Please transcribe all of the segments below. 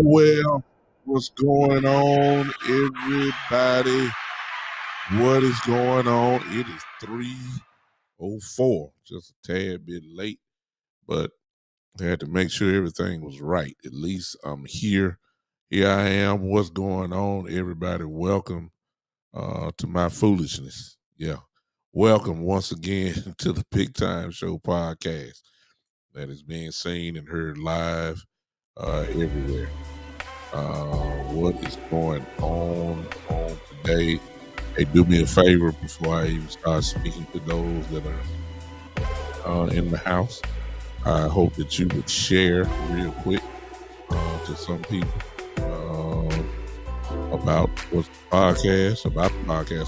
Well, what's going on, everybody? What is going on? It is 3:04, just a tad bit late, but I had to make sure everything was right. At least I'm here. Here I am. What's going on, everybody? Welcome to my foolishness. Yeah. Welcome once again to the Big Time Show podcast that is being seen and heard live everywhere. What is going on today? Hey, do me a favor before I even start speaking to those that are in the house. I hope that you would share real quick to some people about the podcast,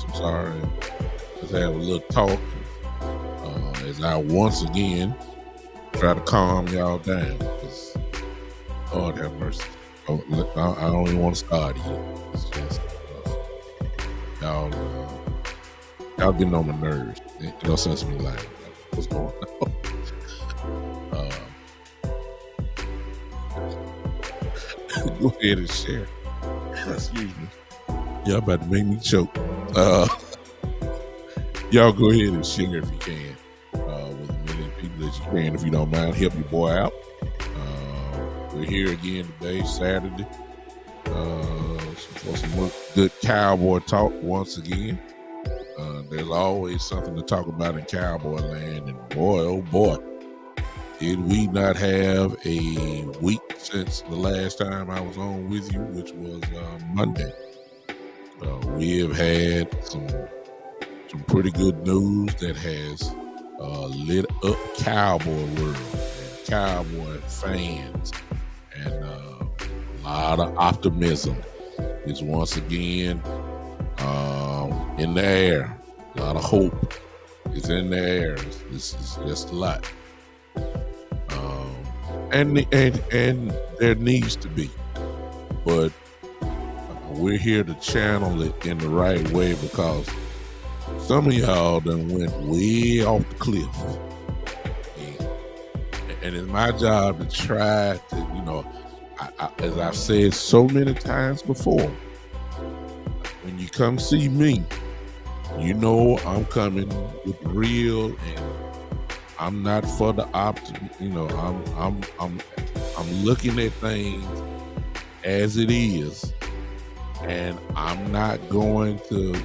I'm sorry, and just have a little talk as I once again try to calm y'all down, because Lord have mercy. I don't even want to start here. It's just y'all getting on my nerves. No sense of me like what's going on. Go ahead and share. Excuse me. Y'all about to make me choke. Y'all go ahead and share if you can with as many people that you can. If you don't mind, help your boy out. We're here again today, Saturday, for some good Cowboy talk once again. There's always something to talk about in Cowboy land, and boy, oh boy, did we not have a week since the last time I was on with you, which was Monday. We have had some pretty good news that has lit up Cowboy world and Cowboy fans, and a lot of optimism is once again in the air. A lot of hope is in the air. It's just a lot, and there needs to be, but we're here to channel it in the right way, because some of y'all done went way off the cliff. And it's my job to try to, as I've said so many times before, when you come see me, I'm coming with real, and I'm not for the I'm looking at things as it is, and I'm not going to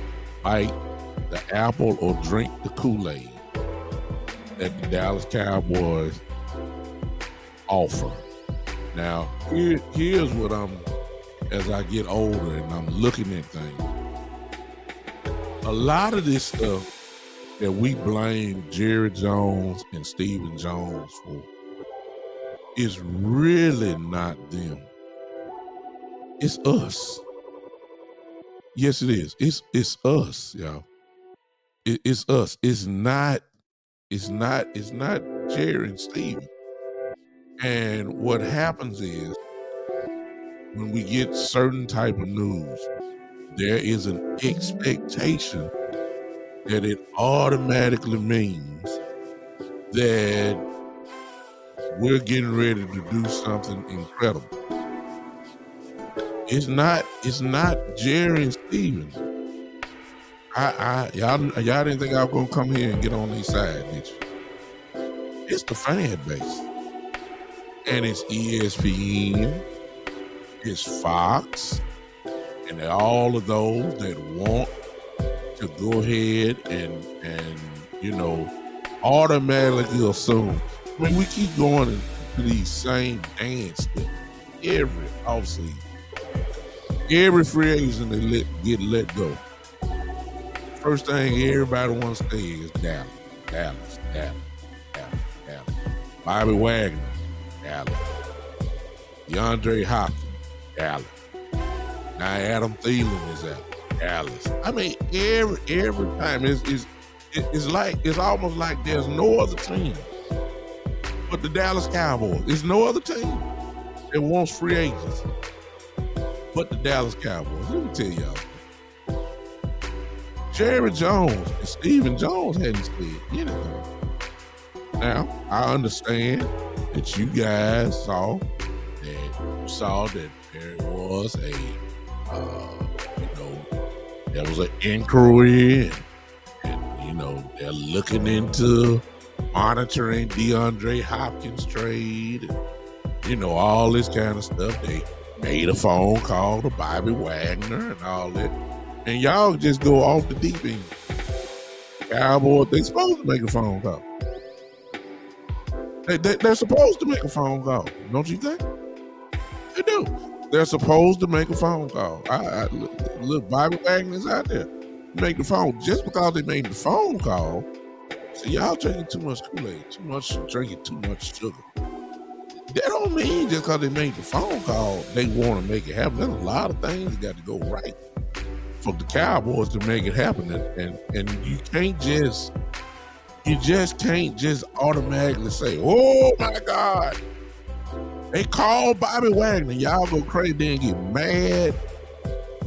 bite the apple or drink the Kool-Aid that the Dallas Cowboys offer. Now, here's what as I get older and I'm looking at things, a lot of this stuff that we blame Jerry Jones and Stephen Jones for is really not them. It's us. Yes, it is. It's us, y'all. It's us. It's not Jerry and Stephen. And what happens is, when we get certain type of news, there is an expectation that it automatically means that we're getting ready to do something incredible. It's not Jerry and Stephen. Y'all didn't think I was gonna come here and get on these side, did you? It's the fan base, and it's ESPN, it's Fox, and all of those that want to go ahead and automatically assume. I mean, we keep going to these same dance steps every offseason. Every free agent they get let go. First thing everybody wants to say is Dallas. Bobby Wagner, Dallas. DeAndre Hopkins, Dallas. Now Adam Thielen is out, Dallas. I mean, every time it's almost like there's no other team but the Dallas Cowboys. There's no other team that wants free agents but the Dallas Cowboys. Let me tell y'all. Jerry Jones and Stephen Jones hadn't said anything. Now, I understand that you guys saw that there was there was an inquiry and they're looking into monitoring DeAndre Hopkins trade and, all this kind of stuff. They made a phone call to Bobby Wagner and all that. And y'all just go off the deep end. Cowboys, they supposed to make a phone call. They're supposed to make a phone call, don't you think? They do. They're supposed to make a phone call. Look, Bobby Wagner's out there. Make the phone. Just because they made the phone call, see, y'all drinking too much Kool-Aid, drinking too much sugar. That don't mean just because they made the phone call, they want to make it happen. There's a lot of things that got to go right for the Cowboys to make it happen. And you just can't just automatically say, oh my God, they called Bobby Wagner. Y'all go crazy, then get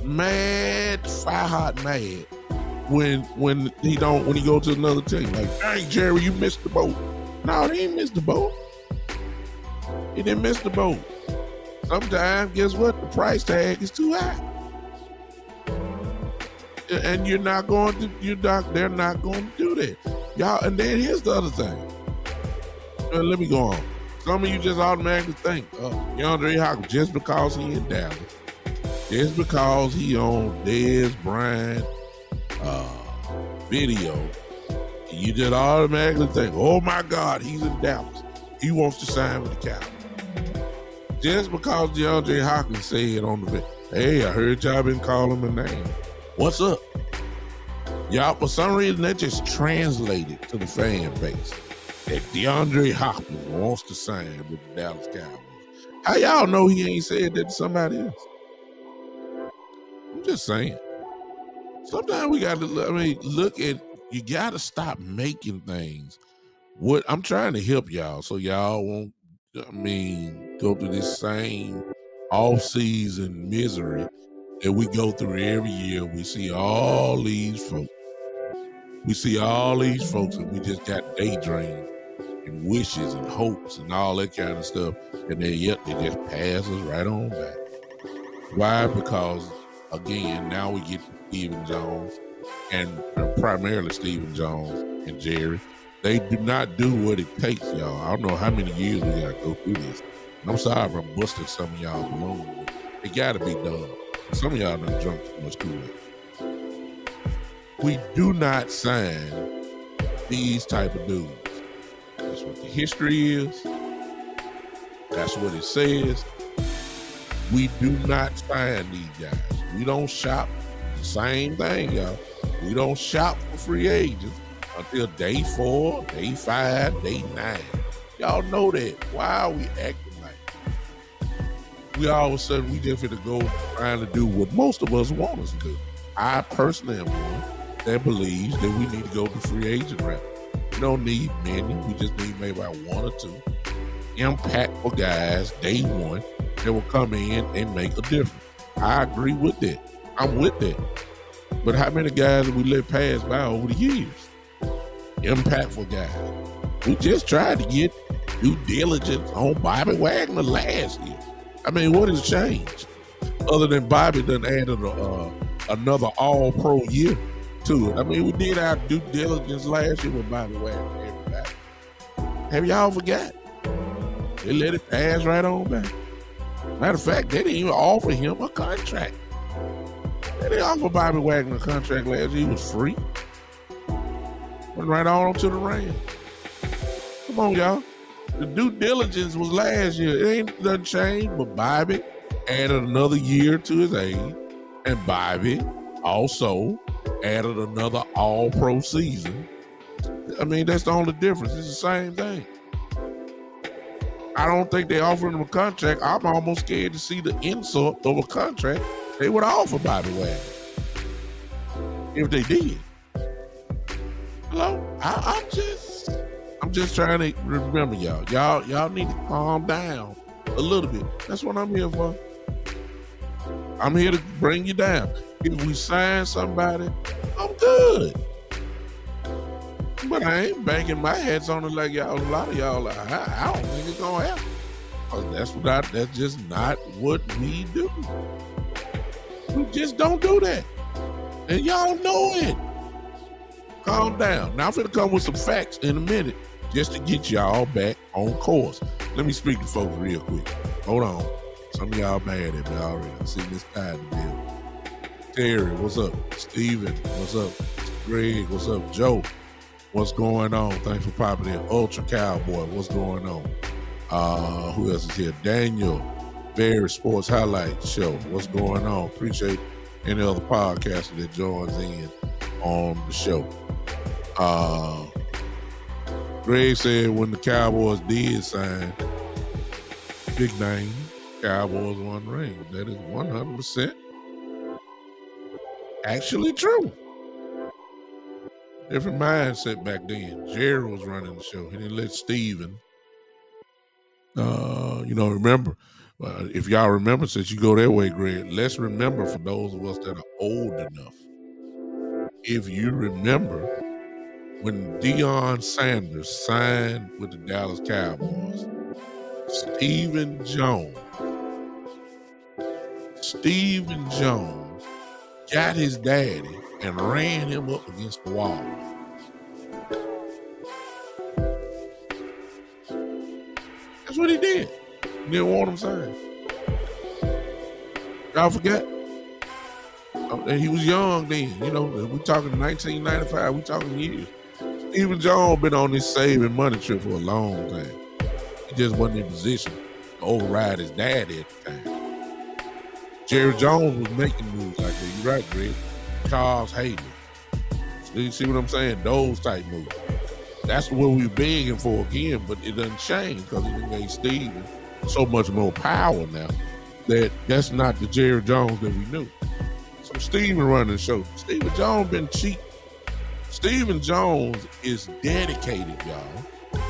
mad, fire hot mad when he goes to another team. Like, dang, Jerry, you missed the boat. No, they ain't missed the boat. He didn't miss the boat. Sometimes, guess what? The price tag is too high. And they're not going to do that. Y'all, and then here's the other thing. Let me go on. Some of you just automatically think, DeAndre Hopkins, just because he in Dallas, just because he on Dez Bryant video, you just automatically think, oh my God, he's in Dallas. He wants to sign with the Cowboys. Just because DeAndre Hopkins said on the video, hey, I heard y'all been calling my name. What's up? Y'all, for some reason, that just translated to the fan base that DeAndre Hopkins wants to sign with the Dallas Cowboys. How y'all know he ain't said that to somebody else? I'm just saying. Sometimes we got to, look at, you got to stop making things. What I'm trying to help y'all so y'all won't, go through this same off-season misery that we go through every year. We see all these folks. And we just got daydreams and wishes and hopes and all that kind of stuff. And then, they just pass us right on back. Why? Because, again, now we get Stephen Jones and primarily Stephen Jones and Jerry. They do not do what it takes, y'all. I don't know how many years we got to go through this. And I'm sorry if I'm busting some of y'all balloons, but it got to be done. Some of y'all done drunk too much Kool-Aid. We do not sign these type of dudes. That's what the history is. That's what it says. We do not sign these guys. We don't shop the same thing, y'all. We don't shop for free agents until day 4, day 5, day 9. Y'all know that. Why are we acting like we all of a sudden we just fit to go trying to do what most of us want us to do? I personally am one that believes that we need to go to free agent route. We don't need many. We just need maybe about 1 or 2 impactful guys day one that will come in and make a difference. I agree with that. I'm with that. But how many guys have we let pass by over the years? Impactful guys. We just tried to get due diligence on Bobby Wagner last year. What has changed? Other than Bobby done added another all-pro year. to it. I mean, we did our due diligence last year with Bobby Wagner. Everybody, have y'all forgot? They let it pass right on back. Matter of fact, they didn't even offer him a contract. They didn't offer Bobby Wagner a contract last year. He was free. Went right on to the Rams. Come on, y'all. The due diligence was last year. It ain't nothing changed, but Bobby added another year to his age, and Bobby also added another all-pro season. I mean, that's the only difference. It's the same thing. I don't think they offered him a contract. I'm almost scared to see the insult of a contract they would offer Bobby Wagner if they did. Hello? I'm just trying to remember y'all. Y'all need to calm down a little bit. That's what I'm here for. I'm here to bring you down. If we sign somebody, I'm good. But I ain't banking my heads on it like y'all. A lot of y'all, I don't think it's gonna happen. That's just not what we do. We just don't do that. And y'all know it. Calm down. Now I'm gonna come with some facts in a minute just to get y'all back on course. Let me speak to folks real quick. Hold on. Some of y'all mad at me already. I'm seeing this guy in the middle. Terry, what's up? Steven, what's up? Greg, what's up? Joe, what's going on? Thanks for popping in. Ultra Cowboy, what's going on? Who else is here? Daniel, Very Sports Highlight Show, what's going on? Appreciate any other podcaster that joins in on the show. Greg said when the Cowboys did sign big name, Cowboys won ring. That is 100% actually true. Different mindset back then. Jerry was running the show. He didn't let Steven. Remember, if y'all remember, since you go that way, Greg, let's remember for those of us that are old enough. If you remember when Deion Sanders signed with the Dallas Cowboys, Stephen Jones got his daddy and ran him up against the wall. That's what he did. He didn't want him signed. Y'all forget? And he was young then. We're talking 1995. We're talking years. Stephen Jones been on this saving money trip for a long time. He just wasn't in position to override his daddy at the time. Jerry Jones was making moves like that. You're right, Greg. Charles Hayden. You see what I'm saying? Those type moves. That's what we're begging for again, but it doesn't change because it made Steven so much more power now that's not the Jerry Jones that we knew. So Steven running the show. Stephen Jones been cheap. Stephen Jones is dedicated, y'all,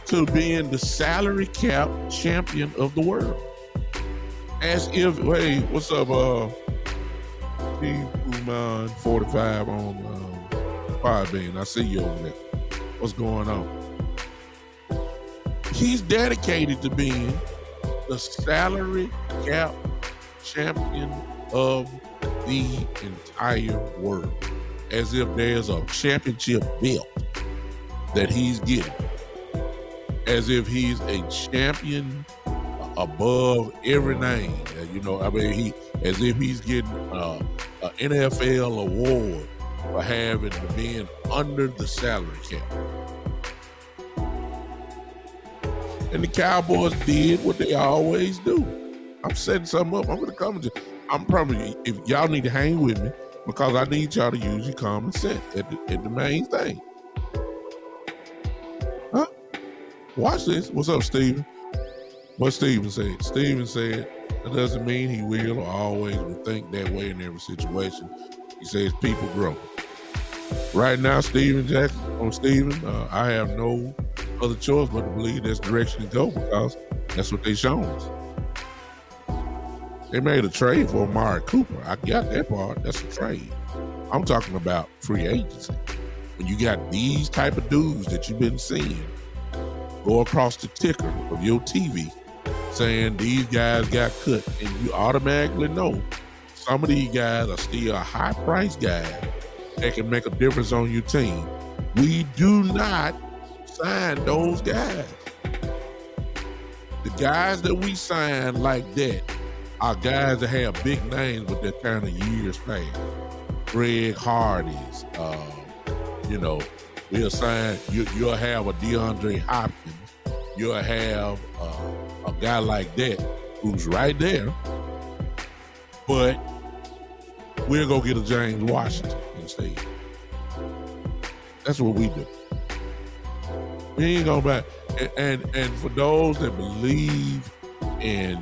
to being the salary cap champion of the world. As if, hey, what's up, Steve Uman 45 on Podbean. I see you over there. What's going on? He's dedicated to being the salary cap champion of the entire world. As if there's a championship belt that he's getting. As if he's a champion above every name. As if he's getting an NFL award for being under the salary cap. And the Cowboys did what they always do. I'm setting something up. I'm going to come to. I'm probably, if y'all need to hang with me, because I need y'all to use your common sense at the main thing. Huh? Watch this. What's up, Steven? What Steven said? Steven said, that doesn't mean he will or always will think that way in every situation. He says people grow. Right now, Steven Jackson, I have no other choice but to believe that's the direction to go because that's what they shown us. They made a trade for Amari Cooper. I got that part. That's a trade. I'm talking about free agency. When you got these type of dudes that you've been seeing go across the ticker of your TV saying these guys got cut, and you automatically know some of these guys are still high-priced guys that can make a difference on your team. We do not sign those guys. The guys that we sign like that are guys that have big names, but they're kind of years past. Greg Hardy's, we'll sign, you'll have a DeAndre Hopkins. You'll have a guy like that who's right there, but we'll go get a James Washington instead. That's what we do. We ain't gonna buy. And for those that believe in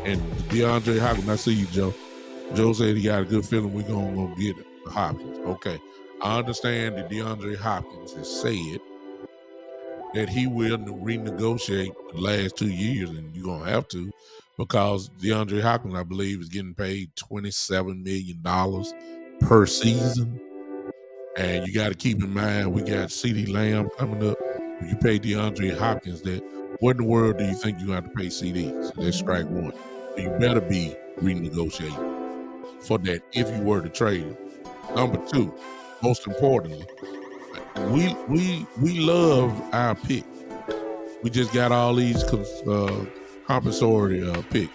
DeAndre Hopkins, I see you, Joe. Joe said he got a good feeling we're gonna go get Hopkins. Okay, I understand that DeAndre Hopkins has said that he will renegotiate the last 2 years, and you're gonna have to, because DeAndre Hopkins, I believe, is getting paid $27 million per season. And you got to keep in mind, we got CeeDee Lamb coming up. If you pay DeAndre Hopkins that, what in the world do you think you're going to have to pay CeeDee? So that's strike one. So you better be renegotiating for that if you were to trade him. Number two, most importantly, we love our pick. We just got all these compensatory picks.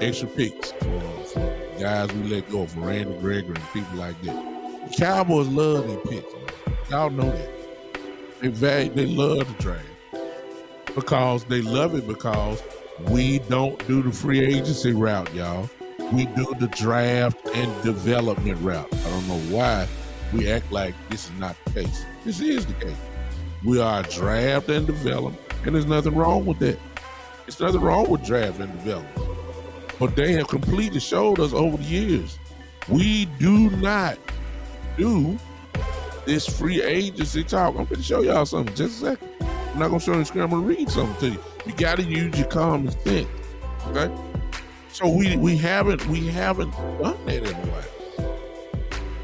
Extra picks for guys we let go, for Randy Gregory and people like that. The Cowboys love their picks. Y'all know that. They love the draft because they love it, because we don't do the free agency route, y'all. We do the draft and development route. I don't know why we act like this is not the case. This is the case. We are draft and develop, and there's nothing wrong with that. There's nothing wrong with draft and development. But they have completely showed us over the years, we do not do this free agency talk. I'm going to show y'all something in just a second. I'm not going to show you the screen. I'm going to read something to you. You got to use your common sense, okay? So we haven't done that in a while.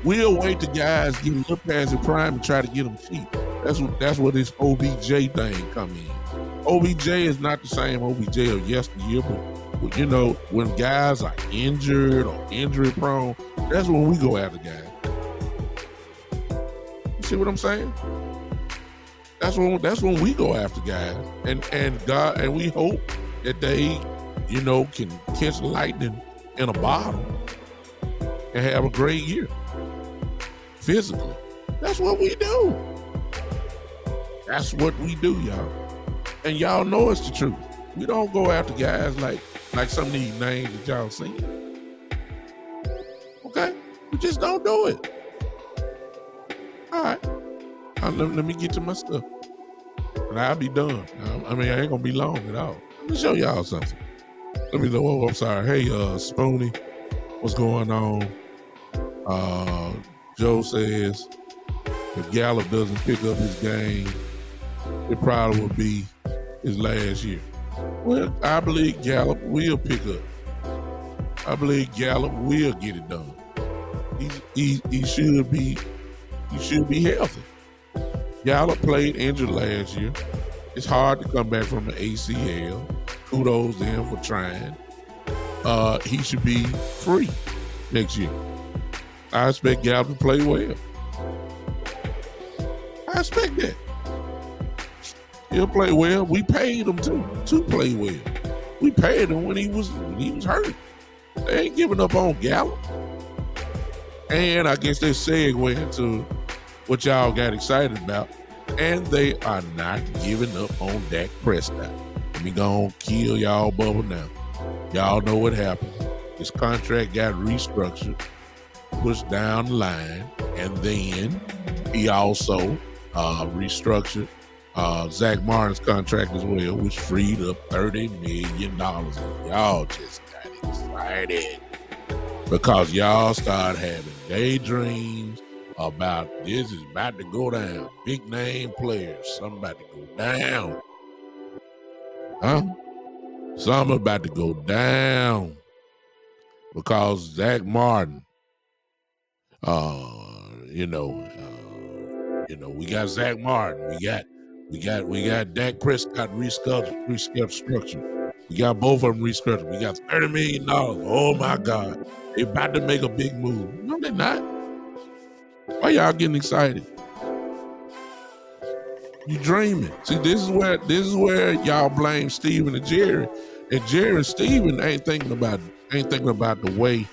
We'll wait till guys get a little past the prime and try to get them cheap. That's where this OBJ thing come in. OBJ is not the same OBJ of yesteryear, but when guys are injured or injury prone, that's when we go after guys. You see what I'm saying? That's when we go after guys, and we hope that they, can catch lightning in a bottle and have a great year physically. That's what we do. That's what we do, y'all. And y'all know it's the truth. We don't go after guys like some of these names that y'all seen. Okay? We just don't do it. All right. Let me get to my stuff. And I'll be done. I ain't going to be long at all. Let me show y'all something. Let me know. Oh, I'm sorry. Hey, Spoony, what's going on? Joe says if Gallup doesn't pick up his game, it probably will be his last year. Well, I believe Gallup will pick up. I believe Gallup will get it done. He should be healthy. Gallup played injured last year. It's hard to come back from the ACL. Kudos to him for trying. He should be free next year. I expect Gallup to play well. I expect that. He'll play well. We paid him to play well. We paid him when he was hurt. They ain't giving up on Gallup. And I guess they segue into what y'all got excited about. And they are not giving up on Dak Prescott. Let me go on kill y'all bubble now. Y'all know what happened. His contract got restructured, pushed down the line, and then he also restructured Zach Martin's contract as well, which freed up $30 million. Y'all just got excited because y'all started having daydreams about this is about to go down. Big name players, something about to go down. Huh? Something about to go down because Zach Martin, we got Zach Martin. We got Dak Prescott restructured. We got both of them restructured. We got $30 million. Oh my God. They about to make a big move. No, they're not. Why y'all getting excited? You dreaming. See, this is where y'all blame Steven and Jerry. And Jerry and Steven ain't thinking about the way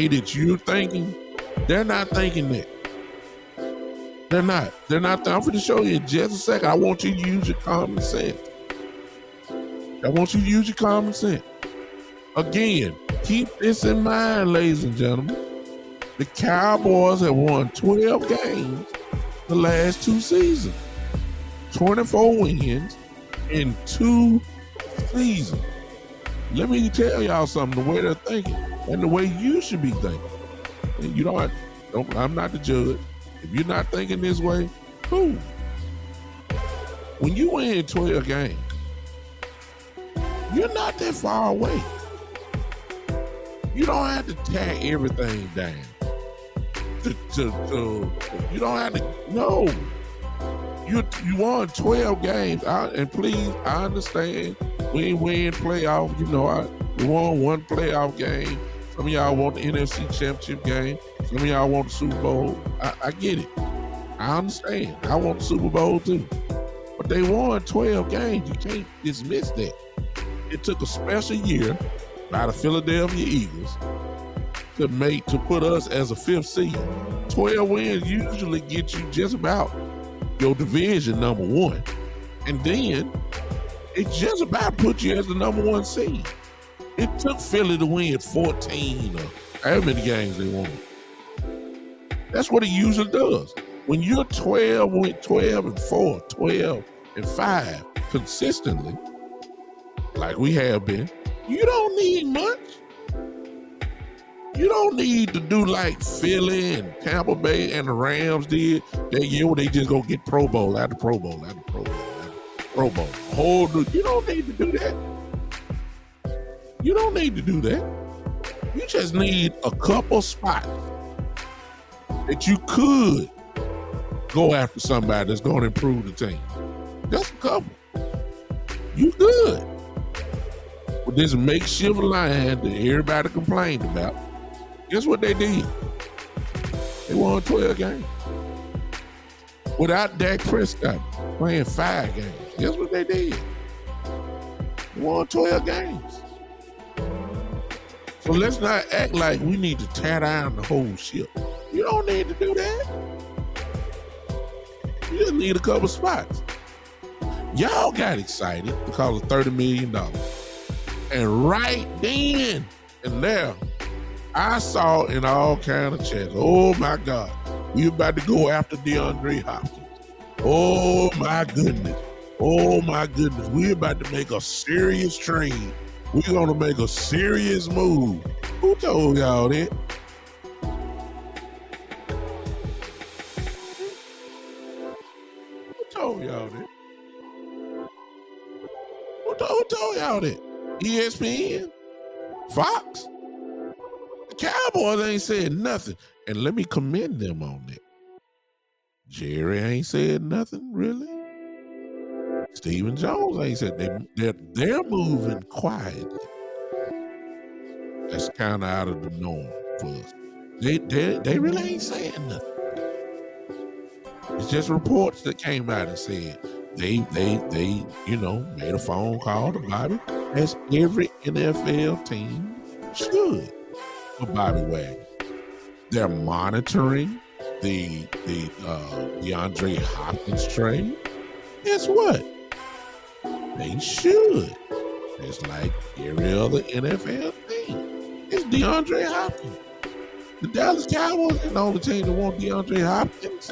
that you're thinking. They're not thinking that. They're not. I'm going to show you in just a second. I want you to use your common sense. Again, keep this in mind, ladies and gentlemen. The Cowboys have won 12 games the last 2 seasons. 24 wins in 2 seasons. Let me tell y'all something, the way they're thinking and the way you should be thinking. And you don't I'm not the judge. If you're not thinking this way, cool. When you win 12 games, you're not that far away. You don't have to tear everything down. You don't have to, no. You won 12 games, and please, I understand we ain't win playoff. We won 1 playoff game. Some of y'all want the NFC Championship game. Some of y'all want the Super Bowl. I get it. I understand. I want the Super Bowl too. But they won 12 games. You can't dismiss that. It took a special year by the Philadelphia Eagles to put us as a 5th seed. 12 wins usually get you just about your division number 1. And then it just about put you as the number 1 seed. It took Philly to win 14 or however many games they won. That's what it usually does. When you're 12 and 4, 12 and 5 consistently, like we have been, you don't need much. You don't need to do like Philly and Tampa Bay and the Rams did that year where they just go get Pro Bowl after Pro Bowl after Pro Bowl after Pro Bowl. You don't need to do that. You don't need to do that. You just need a couple spots that you could go after somebody that's going to improve the team. Just a couple. You good. With this makeshift line that everybody complained about, guess what they did? They won 12 games. Without Dak Prescott playing 5 games, guess what they did? They won 12 games. So let's not act like we need to tear down the whole ship. You don't need to do that. You just need a couple spots. Y'all got excited because of $30 million. And right then and there, I saw in all kind of chats, oh my God, we about to go after DeAndre Hopkins. Oh my goodness. Oh my goodness. We about to make a serious trade. We're going to make a serious move. Who told y'all that? Who told y'all that? Who told y'all that? ESPN? Fox? The Cowboys ain't said nothing. And let me commend them on that. Jerry ain't said nothing, really. Stephen Jones ain't said they're moving quietly. That's kind of out of the norm for us. They really ain't saying nothing. It's just reports that came out and said they made a phone call to Bobby, as every NFL team should, for Bobby Wagner. They're monitoring the DeAndre Hopkins trade. Guess what? They should. It's like every other NFL team. It's DeAndre Hopkins. The Dallas Cowboys ain't the only team that want DeAndre Hopkins.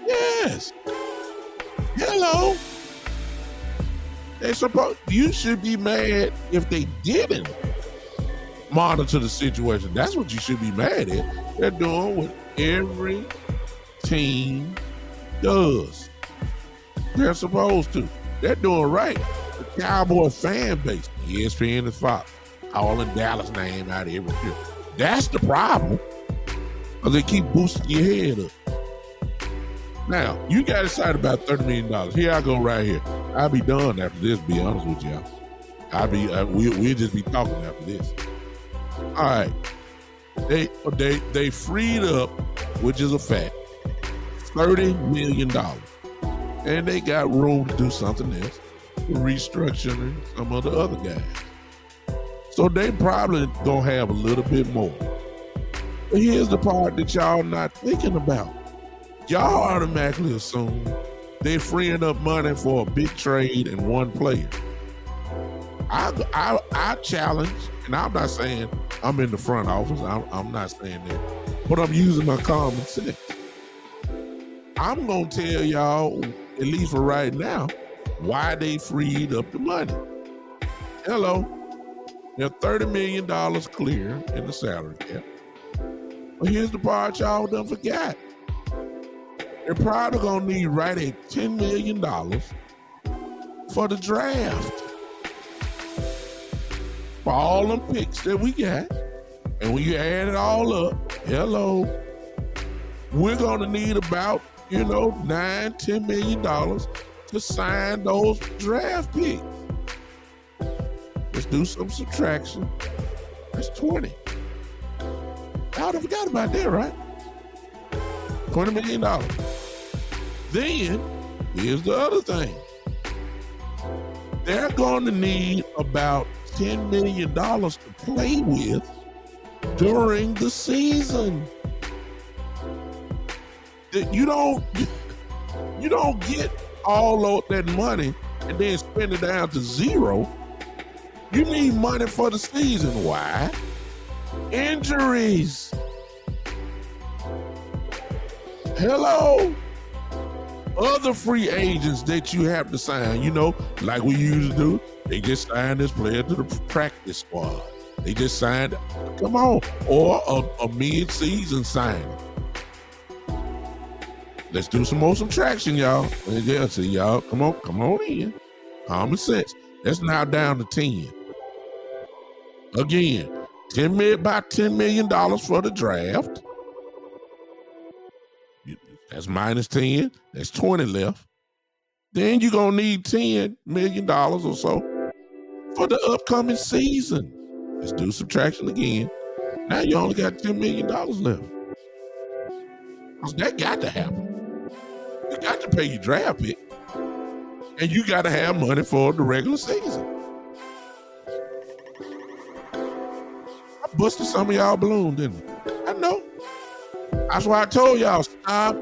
Yes. Hello. You should be mad if they didn't monitor the situation. That's what you should be mad at. They're doing what every team does. They're supposed to. They're doing right. The Cowboy fan base, ESPN and Fox, calling Dallas name out of every trip. That's the problem. Because they keep boosting your head up. Now, you got excited about $30 million. Here I go right here. I'll be done after this, be honest with y'all. We'll just be talking after this. All right. They freed up, which is a fact, $30 million. And they got room to do something else, restructuring some of the other guys. So they probably gonna have a little bit more. But here's the part that y'all not thinking about. Y'all automatically assume they're freeing up money for a big trade and one player. I challenge, and I'm not saying I'm in the front office. I'm not saying that, but I'm using my common sense. I'm gonna tell y'all, at least for right now, why they freed up the money. Hello, they're $30 million clear in the salary cap. But here's the part y'all done forgot. They're probably gonna need right at $10 million for the draft. For all them picks that we got. And when you add it all up, hello, we're gonna need about, $9-10 million to sign those draft picks. Let's do some subtraction. That's 20. Y'all done forgot about that, right? $20 million. Then, here's the other thing. They're going to need about $10 million to play with during the season. You don't get all of that money and then spend it down to zero. You need money for the season. Why? Injuries. Hello. Other free agents that you have to sign, like we usually do, they just signed this player to the practice squad. They just signed, come on, or a mid-season signing. Let's do some more subtraction, y'all. Yeah, see, y'all, come on in. Common sense. That's now down to 10. Again, about $10 million for the draft. That's minus 10. That's 20 left. Then you're going to need $10 million or so for the upcoming season. Let's do subtraction again. Now you only got $10 million left. Because that got to happen. You got to pay your draft pick. And you got to have money for the regular season. I busted some of y'all balloons, didn't I? I know. That's why I told y'all, stop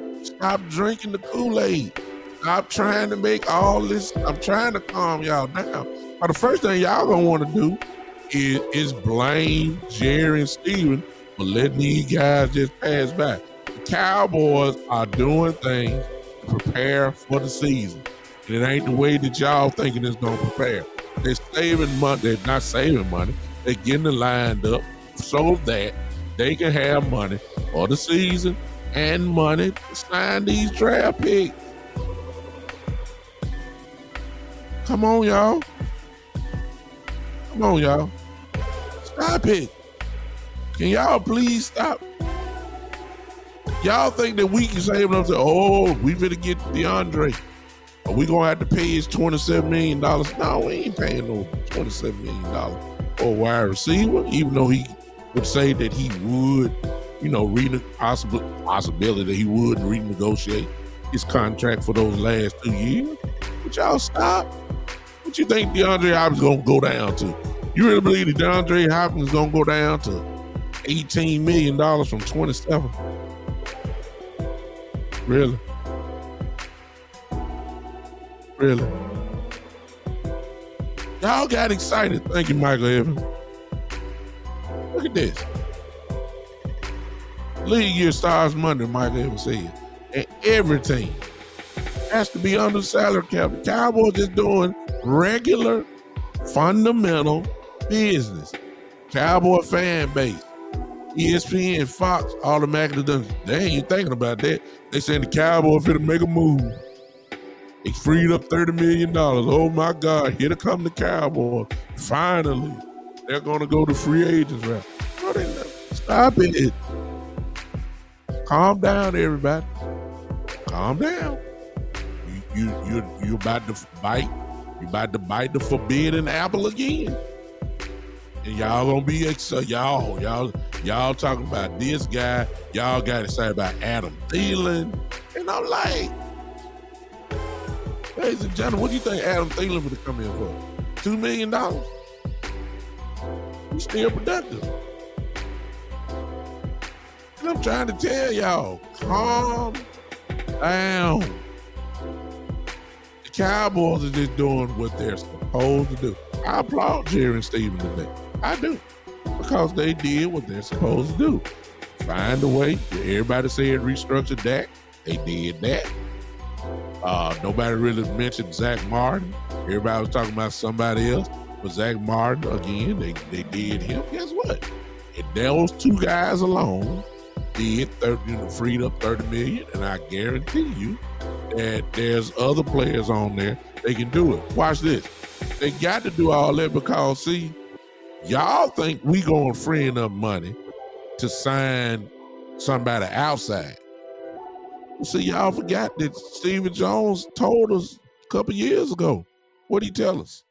drinking the Kool-Aid. Stop trying to make all this. I'm trying to calm y'all down. But the first thing y'all gonna want to do is blame Jerry and Steven for letting these guys just pass by. The Cowboys are doing things to prepare for the season. And it ain't the way that y'all thinking it's gonna prepare. They're saving money. They're not saving money. They're getting it lined up so that they can have money for the season and money to sign these draft picks. Come on, y'all. Come on, y'all. Stop it. Can y'all please stop? Y'all think that we can save enough to, we finna get DeAndre. Are we gonna have to pay his $27 million? No, we ain't paying no $27 million for a wide receiver, even though he would say that he would, possibility that he would renegotiate his contract for those last 2 years. But y'all stop. What you think DeAndre Hopkins gonna go down to? You really believe that DeAndre Hopkins gonna go down to $18 million from 27? Really? Really? Y'all got excited. Thank you, Michael Evans. Look at this. League year starts Monday, Michael Evans said. And every team has to be under the salary cap. The Cowboys is doing regular, fundamental business. Cowboy fan base, ESPN, Fox, automatically done. They ain't even thinking about that. They saying the Cowboys finna make a move. They freed up $30 million. Oh my God, here to come the Cowboys. Finally, they're gonna go to free agents route. Stop it. Calm down, everybody. Calm down. You about to bite. You about to bite the forbidden apple again. And y'all gonna be y'all talking about this guy. Y'all got excited about Adam Thielen, and I'm like, ladies and gentlemen, what do you think Adam Thielen would have come in for? $2 million? He's still productive. And I'm trying to tell y'all, calm down. The Cowboys are just doing what they're supposed to do. I applaud Jerry and Steven today. I do. Because they did what they're supposed to do. Find a way. Everybody said restructure Dak. They did that. Nobody really mentioned Zach Martin. Everybody was talking about somebody else. But Zach Martin, again, they did him. Guess what? And those two guys alone did freed up $30 million, and I guarantee you that there's other players on there they can do it. Watch this. They got to do all that because, see, y'all think we gonna free up money to sign somebody outside. See, y'all forgot that Stephen Jones told us a couple years ago. What did he tell us?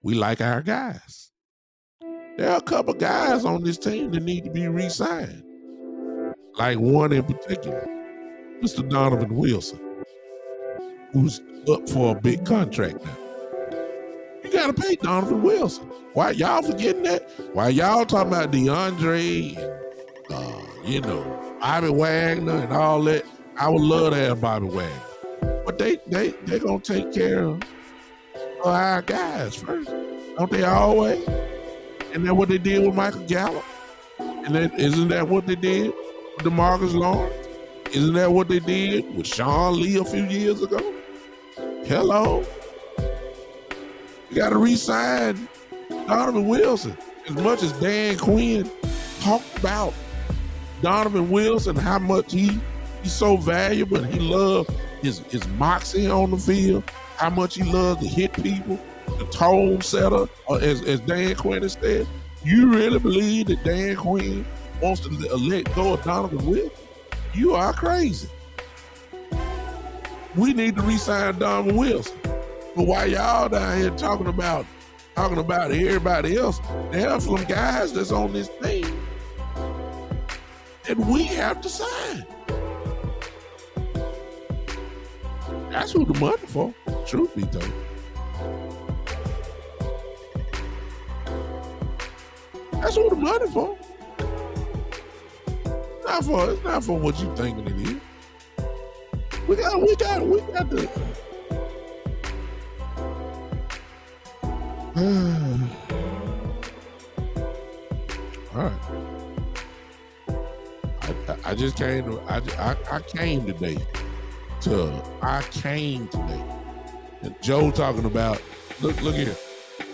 We like our guys. There are a couple guys on this team that need to be re-signed. Like one in particular, Mr. Donovan Wilson, who's up for a big contract now. You got to pay Donovan Wilson. Why y'all forgetting that? Why y'all talking about DeAndre and, Bobby Wagner and all that? I would love to have Bobby Wagner. But they going to take care of our guys first. Don't they always? Isn't that what they did with Michael Gallup? And isn't that what they did with DeMarcus Lawrence? Isn't that what they did with Sean Lee a few years ago? Hello? You got to re-sign Donovan Wilson. As much as Dan Quinn talked about Donovan Wilson, how much he's so valuable and he loves his moxie on the field, how much he loves to hit people, the tone setter, as Dan Quinn has said. You really believe that Dan Quinn wants to let go of Donovan Wilson? You are crazy. We need to re-sign Donovan Wilson. But while y'all down here talking about everybody else, there are some guys that's on this team that we have to sign. That's who the money for, truth be told. That's who the money for. It's not for what you thinking it is. We got to. All right. I just came to. I came today. And Joe talking about. Look here.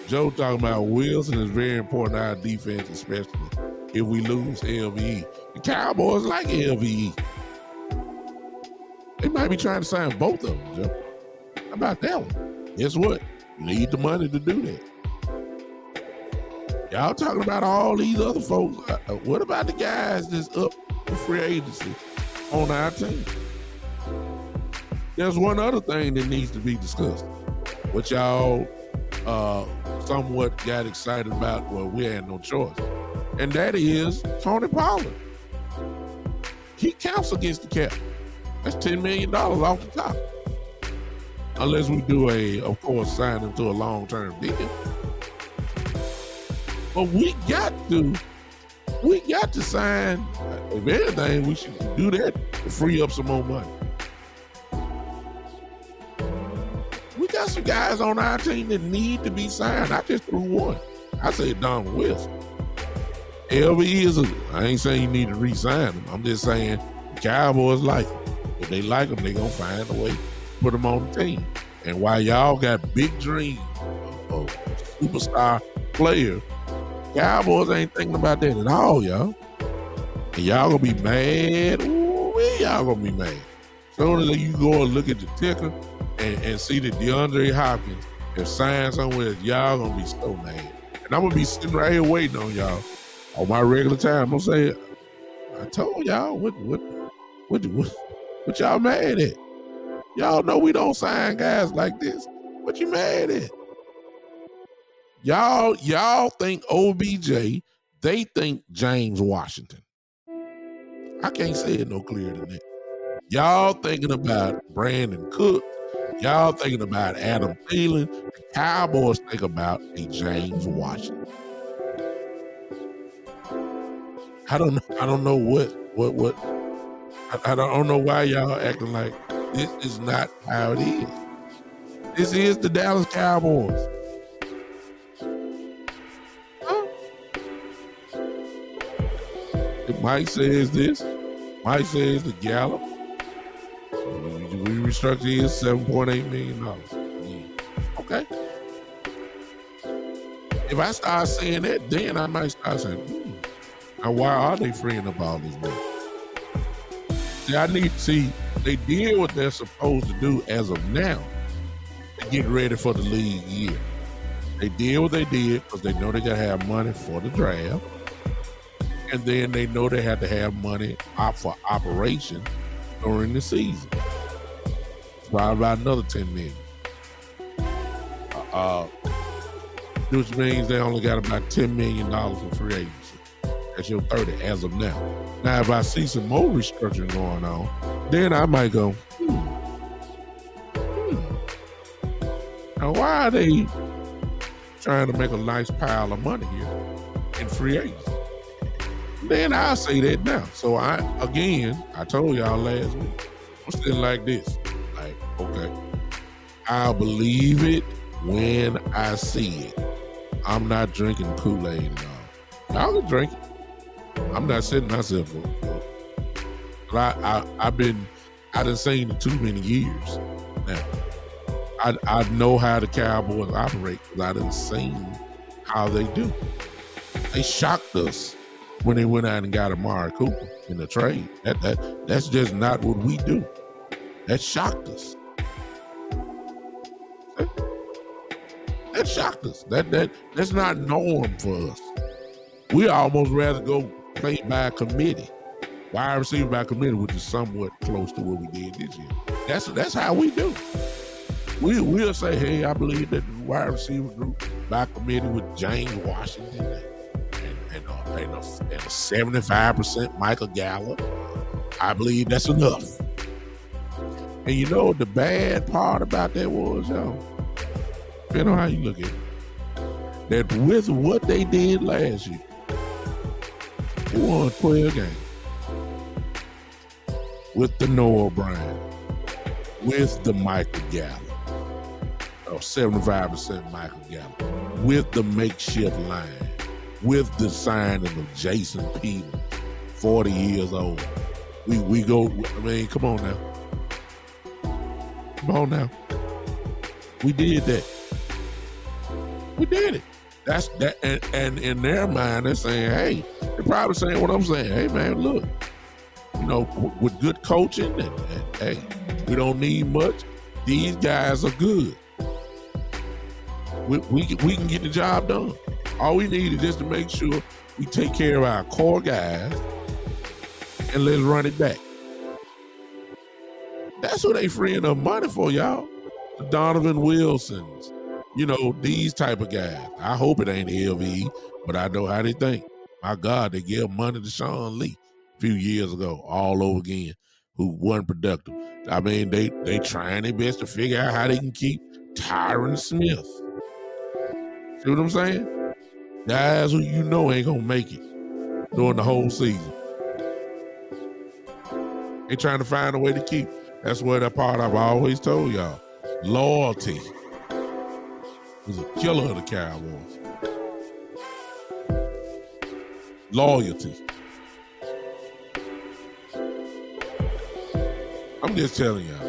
Joe talking about Wilson is very important to our defense, especially if we lose LVE. The Cowboys like LVE. They might be trying to sign both of them, Joe. How about that one? Guess what? You need the money to do that. Y'all talking about all these other folks. What about the guys that's up for free agency on our team? There's one other thing that needs to be discussed, which y'all somewhat got excited about. Well, we had no choice, and that is Tony Pollard. He counts against the cap. That's $10 million off the top, unless we do of course, sign him to a long-term deal. But we got to sign. If anything, we should do that to free up some more money. We got some guys on our team that need to be signed. I just threw one. I said Donald Wilson. LVE I ain't saying you need to re-sign him. I'm just saying the Cowboys like him. If they like him, they gonna find a way to put him on the team. And while y'all got big dreams of superstar players, Cowboys ain't thinking about that at all, y'all. And y'all gonna be mad. Ooh, y'all gonna be mad. Soon as you go and look at the ticker and see that DeAndre Hopkins has signed somewhere, y'all gonna be so mad. And I'm gonna be sitting right here waiting on y'all on my regular time. I'm gonna say, I told y'all what y'all mad at? Y'all know we don't sign guys like this. What you mad at? Y'all think OBJ, they think James Washington. I can't say it no clearer than that. Y'all thinking about Brandon Cook. Y'all thinking about Adam Thielen. The Cowboys think about a James Washington. I don't know what I don't know why y'all acting like this is not how it is. This is the Dallas Cowboys. Huh? If Mike says this, Mike says the Gallup. We restructured his $7.8 million. Yeah. Okay. If I start saying that, then I might start saying, now why are they freeing up all this money? They did what they're supposed to do as of now to get ready for the league year. They did what they did because they know they got to have money for the draft. And then they know they have to have money for operation during the season. Probably about another $10 million. Which means they only got about $10 million in free agency. That's your 30 as of now. Now, if I see some more restructuring going on, then I might go, Now, why are they trying to make a nice pile of money here in free agency? Then I'll say that now. So I told y'all last week, I'm still like this. Like, okay, I'll believe it when I see it. I'm not drinking Kool-Aid at all. Y'all can drink it. I'm not setting myself up. But I done seen it too many years now. I know how the Cowboys operate because I done seen how they do. They shocked us when they went out and got Amari Cooper in the trade. That's just not what we do. That shocked us. That shocked us. That's not norm for us. We almost rather go play by committee. Wide receiver by committee, which is somewhat close to what we did this year. That's how we do. We'll say, hey, I believe that the wide receiver group by committee with James Washington and a 75% Michael Gallup. I believe that's enough. And you know what the bad part about that was, y'all? Depending on how you look at it, that with what they did last year, they won 12 games. With the Noah Brown, with the Michael Gallup, or 75% Michael Gallup, with the makeshift line, with the signing of Jason Peters, 40 years old. We go, I mean, come on now. Come on now. We did that. We did it. That's that, and in their mind, they're saying, hey, they're probably saying what I'm saying. Hey, man, look, you know, with good coaching, and hey, we don't need much. These guys are good. We can get the job done. All we need is just to make sure we take care of our core guys and let's run it back. That's what they freeing up money for, y'all. The Donovan Wilsons, you know, these type of guys. I hope it ain't LVE, but I know how they think. My God, they gave money to Sean Lee a few years ago, all over again, who wasn't productive. I mean, they trying their best to figure out how they can keep Tyron Smith. See what I'm saying? Guys who you know ain't gonna make it during the whole season. They trying to find a way to keep. That's where that part I've always told y'all. Loyalty is a killer of the Cowboys. Loyalty. I'm just telling y'all.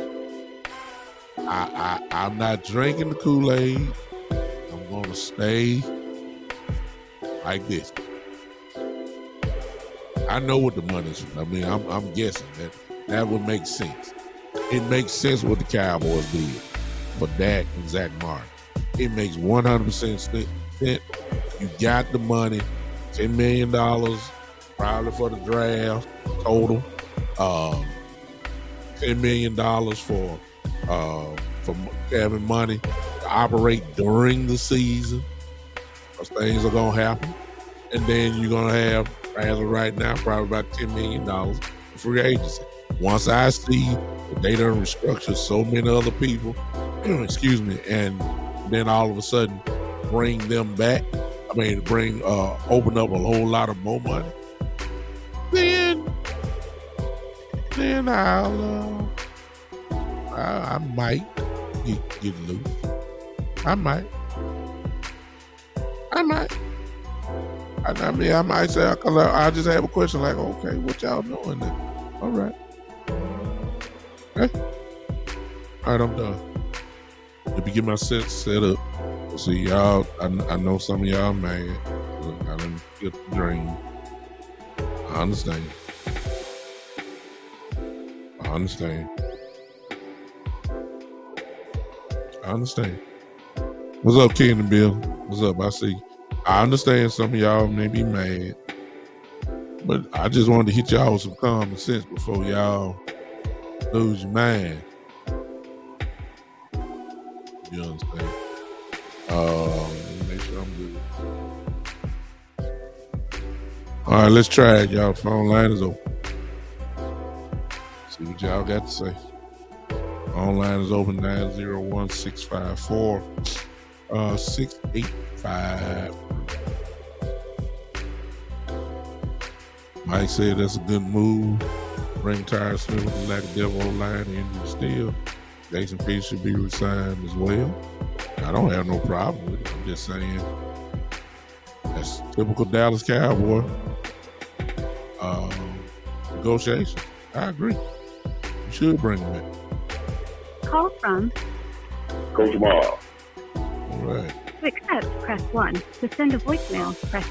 I'm not drinking the Kool-Aid. I'm gonna stay like this. I know what the money's. I mean, I'm guessing that would make sense. It makes sense what the Cowboys did for Dak and Zach Martin. It makes 100% sense. You got the money, $10 million, probably for the draft total. $10 million for having money to operate during the season. because things are gonna happen, and then you're gonna have, as of right now, probably about $10 million in free agency. Once I see that they done restructured so many other people, excuse me, and then all of a sudden bring them back. I mean, open up a whole lot of more money. Then I might get loose. I might. I mean, I might say, cause I just have a question like, okay, what y'all doing then? All right. Okay. All right, I'm done. Let me get my set up. See, y'all, I know some of y'all mad. I didn't get the dream. I understand. What's up, Ken and Bill? What's up? I see. I understand some of y'all may be mad, but I just wanted to hit y'all with some common sense before y'all lose your mind. You understand? Let me make sure I'm good. All right, let's try it, y'all. Phone line is open. See what y'all got to say. Phone line is open, 901-654-6853. Mike said that's a good move. Bring Tyler Smith with the lack of devil line and injury still. Jason Peters should be resigned as well. I don't have no problem with it. I'm just saying that's typical Dallas Cowboy negotiation. I agree. You should bring him in. Call from Coach Mall. All right. To accept, press 1. To send a voicemail, press.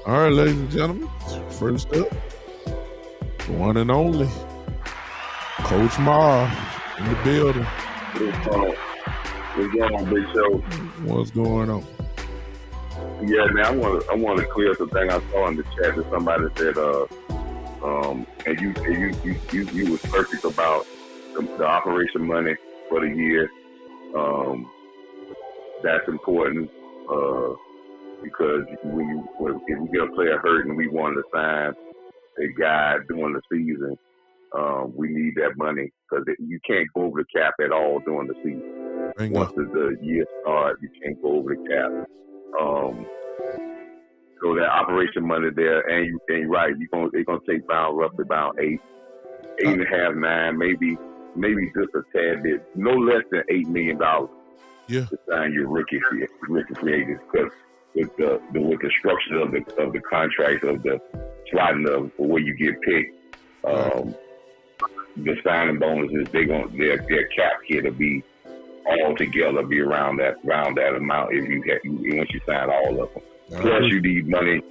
All right, ladies and gentlemen. First up, the one and only Coach Mar in the building. What's going on, Big Show? What's going on? Yeah, man, I want to clear some thing I saw in the chat that somebody said, and you was perfect about the operation money for the year. That's important because if we get a player hurt and we want to sign a guy during the season, we need that money because you can't go over the cap at all during the season. Bingo. Once the year starts, you can't go over the cap. So that operation money there, and you're right, they're gonna take roughly about 8.5, 9, maybe just a tad bit, no less than $8 million. Yeah. To sign your rookie free agents, because with the structure of the contract, of the sliding of where you get picked, the signing bonuses, their cap hit will be all together be around that amount if once you sign all of them. Plus you need money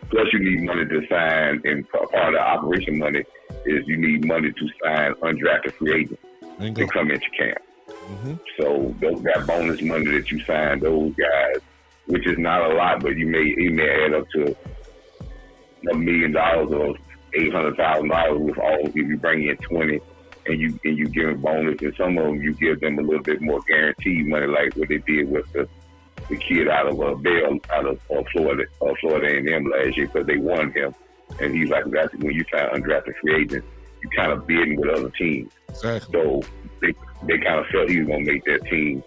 to sign, and part of the operation money is you need money to sign undrafted free agents to come into camp. Mm-hmm. So that bonus money that you sign those guys, which is not a lot, but it may add up to $1 million or $800,000 with all if you bring in 20 and you give them bonus, and some of them you give them a little bit more guaranteed money, like what they did with the kid out of Bell out of Florida A&M last year, because they won him, and he's like, that's when you sign undrafted free agents, you kind of bidding with other teams. Exactly. So they kind of felt he was gonna make their team,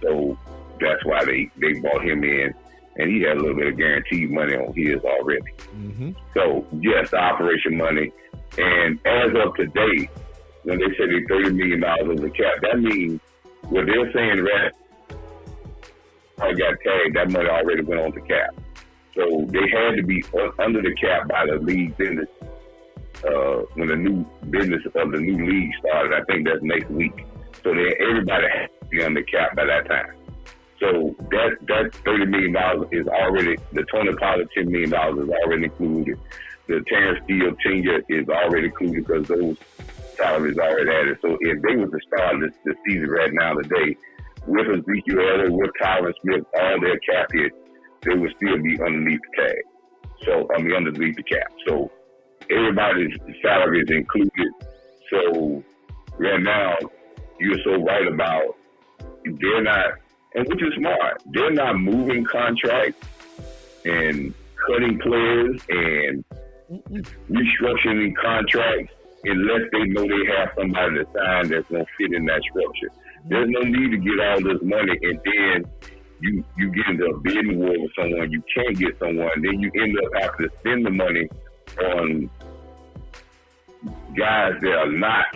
so that's why they brought him in, and he had a little bit of guaranteed money on his already. Mm-hmm. So yes, the operation money, and as of today, when they say they $30 million of the cap, that means what they're saying that I got tagged, that money already went on the cap. So they had to be under the cap by the league business when the new business of the new league started. I think that's next week. So everybody has to be under the cap by that time. So that $30 million is already, the Tony Pollard $10 million is already included. The Terrence Steele tenure is already included because those salaries already added. So if they were to start the season right now today, with Ezekiel Elliott, with Tyler Smith, all their cap hits, they would still be underneath the tag. So, underneath the cap. So everybody's salary is included. So right now, you're so right about they're not and which is smart. They're not moving contracts and cutting players and restructuring contracts unless they know they have somebody to sign that's going to fit in that structure. There's no need to get all this money and then you get into a bidding war with someone, you can't get someone, then you end up having to spend the money on guys that are not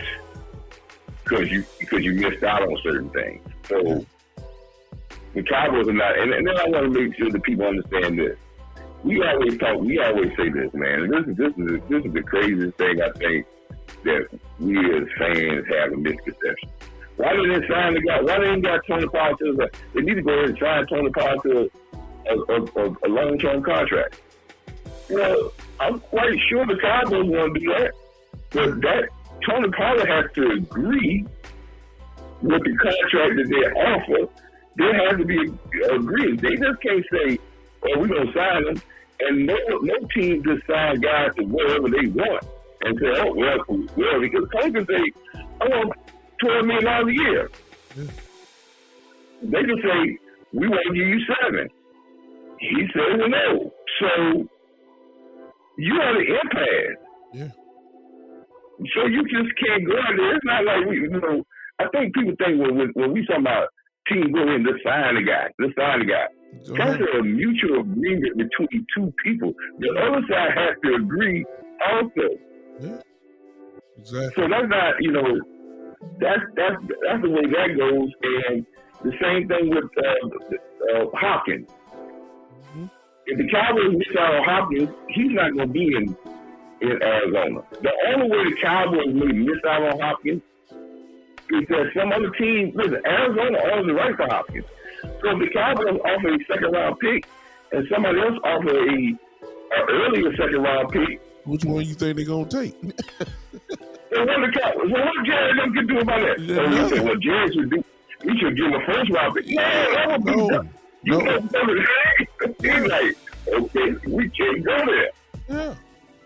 because you missed out on certain things. So the Cowboys are not, and then I want to make sure that people understand this. We always say this, man. This is the craziest thing I think that we as fans have a misconception. Why didn't they sign the guy? Why didn't they got Tony Pollard to they need to go ahead and sign Tony Pollard to a long-term contract. Well, I'm quite sure the Cowboys want to do that. But that Tony Pollard has to agree with the contract that they offer. There has to be agreement. They just can't say, "Oh, we're gonna sign them," and no team just sign guys to whatever they want and say, "Oh, well," because Tony can say, "I want $12 million a year." They can say, "We want to give you $7." He says no. So you are the impasse. Yeah. So you just can't go out there. It's not like I think people think when we talk about team go in, let's sign the guy. That's a mutual agreement between two people. The other side has to agree also. Yeah. Exactly. So that's not, that's the way that goes. And the same thing with Hopkins. Mm-hmm. If the Cowboys miss out on Hopkins, he's not going to be in Arizona. The only way the Cowboys may miss out on Hopkins is that some other team, listen, Arizona owns the right for Hopkins. So if the Cowboys offer a second-round pick and somebody else offer an earlier second-round pick, which one you think they're going to take? What Jared can do about that? So you say, what Jared should do, we should give him a first-round pick. No. He's like, okay, we can't go there. Yeah,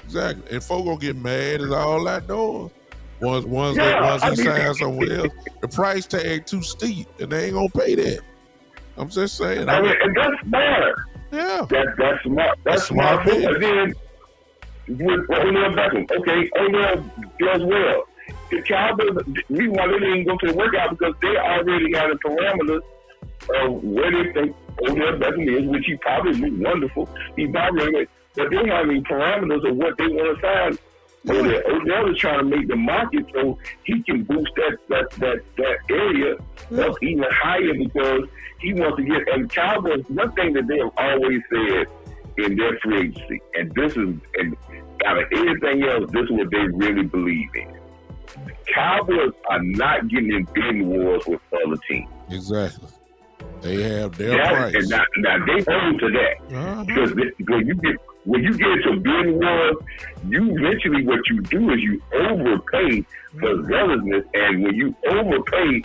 exactly. And folk gonna get mad at all that doors. Once he signs somewhere else, the price tag too steep, and they ain't gonna pay that. I'm just saying. And that's smart. Yeah, that's smart. That's smart. And then with Odell Beckham, okay, Odell does well. The Cowboys, we want to even go to the workout because they already got the parameters of where they think Odell Beckham is, which he probably looks wonderful. He probably, but they have any parameters of what they want to sign. Odell is trying to make the market so he can boost that area up even higher because he wants to get. And Cowboys, one thing that they have always said in their free agency, and this is, and out of anything else, this is what they really believe in. The Cowboys are not getting in bidding wars with other teams. Exactly. They have their price. And now they hold to that. Because when you get into bidding wars, you eventually what you do is you overpay for zealousness. And when you overpay,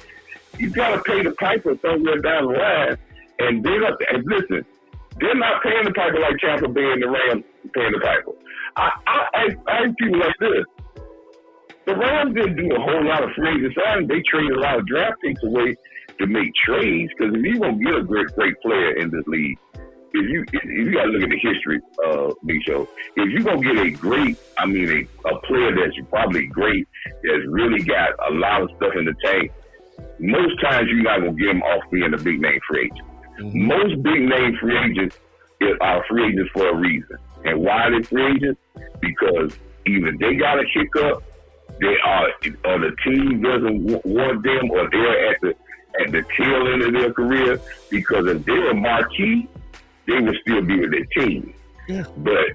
you got to pay the piper somewhere down the line. And listen, they're not paying the piper like Tampa Bay and the Rams paying the piper. I people like this. The Rams didn't do a whole lot of free agent signing. They traded a lot of draft picks away to make trades, because if you're gonna get a great player in this league, if you gotta look at the history of Big Show, if you're gonna get a player that's probably great, that's really got a lot of stuff in the tank, most times you're not gonna get them off being a big name free agent. Mm-hmm. Most big name free agents are free agents for a reason. And why are they free agents? Because either they got a hiccup, or the team doesn't want them, or they're at the tail end of their career, because if they're a marquee, they will still be with their team. Yeah. But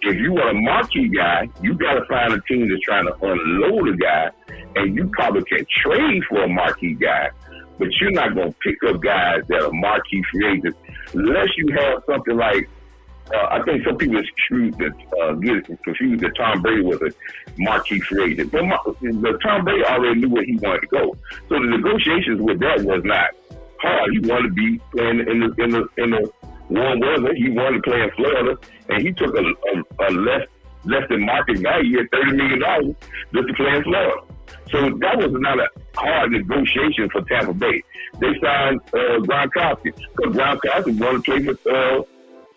if you want a marquee guy, you got to find a team that's trying to unload a guy, and you probably can trade for a marquee guy, but you're not going to pick up guys that are marquee free agents unless you have something like, I think some people get confused that Tom Brady was a marquee free agent. But Tom Brady already knew where he wanted to go. So the negotiations with that was not hard. He wanted to be playing in the warm weather. He wanted to play in Florida, and he took a less than market value at $30 million just to play in Florida. So that was not hard negotiation for Tampa Bay. They signed Gronkowski because Gronkowski wanted to play for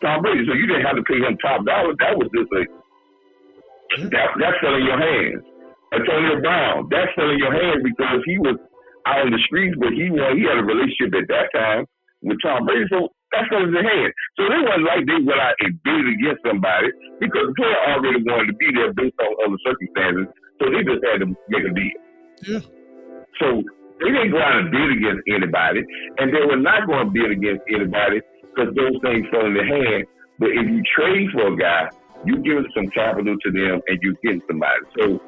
Tom Brady, so you didn't have to pay him top dollar. That was just that's selling your hands. Antonio Brown, that's selling your hands because he was out in the streets, but he had a relationship at that time with Tom Brady, so that's selling your hands. So it wasn't like they went out and bid against somebody because the player already wanted to be there based on other circumstances, so they just had to make a deal. Yeah. So they didn't go out and bid against anybody, and they were not going to bid against anybody because those things fell in their hand. But if you trade for a guy, you give some capital to them and you get somebody. So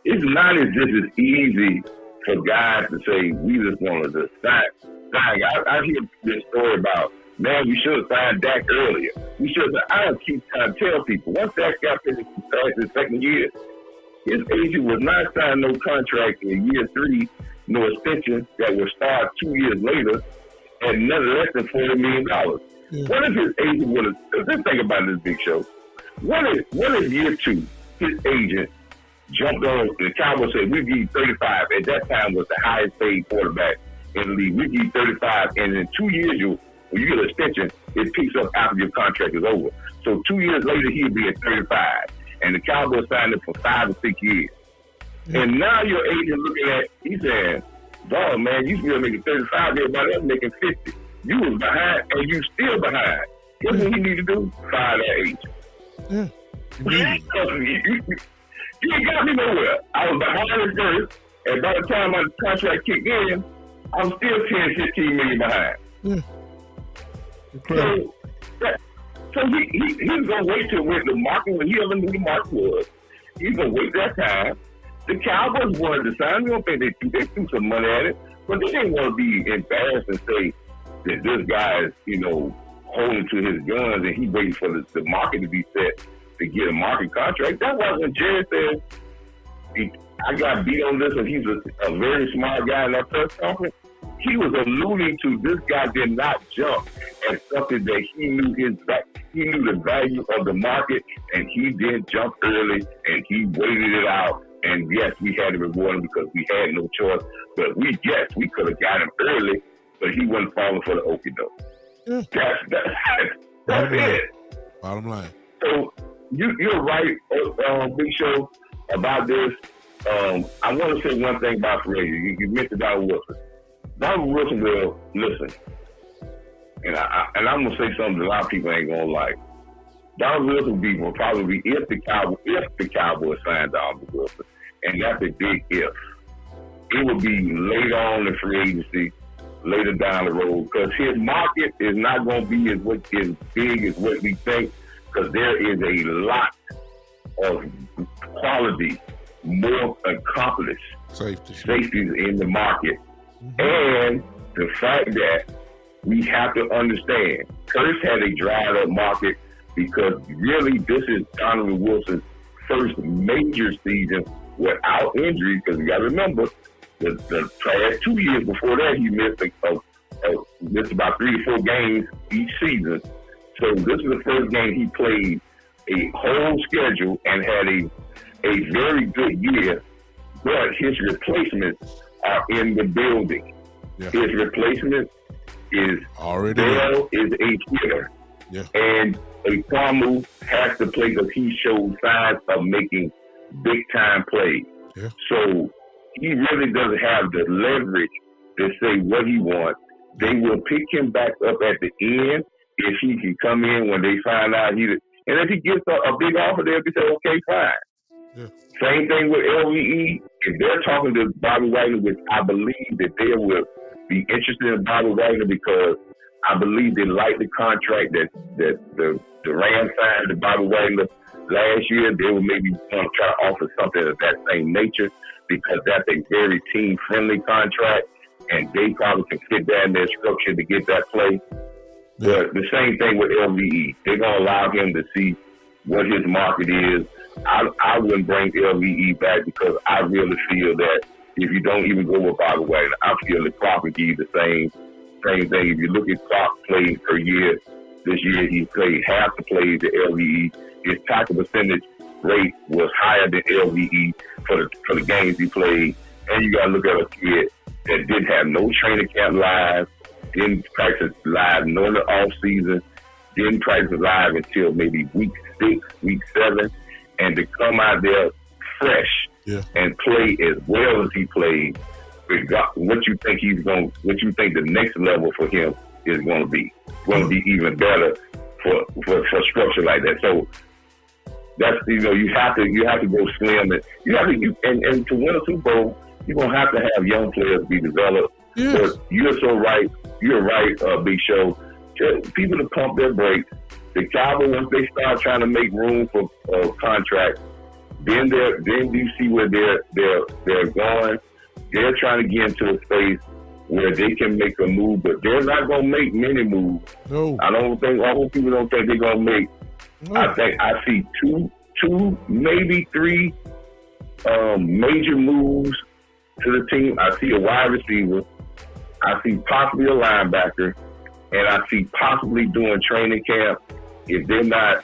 it's not as just as easy for guys to say, we just want to sign. I hear this story about, man, we should have signed Dak earlier. We should have. I keep trying to tell people, once Dak got finished his second year, his agent was not signing no contract in year 3, no extension that would start 2 years later at nothing less than $40 million. Yeah. What if his agent would have, just think about this, Big Show. What if year 2, his agent jumped on, the Cowboys said, we give you 35. At that time was the highest paid quarterback in the league. We give you 35, and in 2 years, when you get an extension, it picks up after your contract is over. So 2 years later, he'll be at 35. And the Cowboys signed him for 5 or 6 years. Yeah. And now your agent looking at, he's saying, dog, man, you still making 35, everybody else making 50. You was behind, and you still behind. Guess what he need to do? Fire that agent. Yeah. You ain't got me nowhere. I was behind at first, and by the time my contract kicked in, I'm still 10, 15 million behind. Yeah. So he's gonna wait till when the market, when he ever knew the market was, he's gonna wait that time. The Cowboys wanted to sign. We don't think they threw some money at it, but they didn't want to be embarrassed and say that this guy is, holding to his guns and he waiting for the market to be set to get a market contract. That's why when Jerry said, I got beat on this and he's a very smart guy in that press conference, he was alluding to this guy did not jump at something that he knew the value of the market, and he didn't jump early and he waited it out. And yes, we had to reward him because we had no choice. But we could have got him early, but he wasn't falling for the okie doke. Yeah. That's it. Bottom line. So you're right, Big Show, about this. I want to say one thing about Ferreira. You mentioned Donald Wilson. Donald Wilson will listen, and I'm gonna say something that a lot of people ain't gonna like. Donald Wilson will probably be if the Cowboys signed Donald Wilson, and that's a big if. It would be later on in free agency, later down the road, because his market is not going to be as big as what we think, because there is a lot of quality, more accomplished safeties in the market. Mm-hmm. And the fact that we have to understand, Curse had a dried up market because really this is Donovan Wilson's first major season without injury, because you got to remember, the past 2 years before that, he missed about 3 to 4 games each season. So this is the first game he played a whole schedule and had a very good year, but his replacements are in the building. Yeah. His replacement is Bell is a hitter. Yeah. And Kwamu has to play because he showed signs of making big-time plays. Yeah. So he really doesn't have the leverage to say what he wants. They will pick him back up at the end if he can come in when they find out and if he gets a big offer, they'll be saying, okay, fine. Yeah. Same thing with LVE. If they're talking to Bobby Wagner, which I believe that they will be interested in Bobby Wagner because I believe they like the contract that the Rams signed to Bobby Wagner last year. They will maybe want to try to offer something of that same nature because that's a very team-friendly contract, and they probably can fit that in their structure to get that play. Yeah. But the same thing with LVE. They're going to allow him to see what his market is. I wouldn't bring LVE back because I really feel that if you don't even go with Bobby Wagner, I feel that Clark would give you the same thing. If you look at Clark's plays per year, this year he played half the plays at LVE. His tackle percentage rate was higher than LVE for the games he played, and you got to look at a kid that didn't have no training camp live, didn't practice live during the off season, didn't practice live until maybe week 6, week 7, and to come out there fresh and play as well as he played. What you think the next level for him is going to be? Going to be even better for structure like that. So that's you have to go slim, and to win a Super Bowl, you're gonna have to have young players be developed. Yes. But you're so right. You're right, Big Show. People to pump their brakes. The Cowboys, once they start trying to make room for contracts, then you see where they're going. They're trying to get into a space where they can make a move, but they're not going to make many moves. No. I hope people don't think they're going to make. No. I think I see two, maybe 3 major moves to the team. I see a wide receiver. I see possibly a linebacker, and I see possibly doing training camp if they're not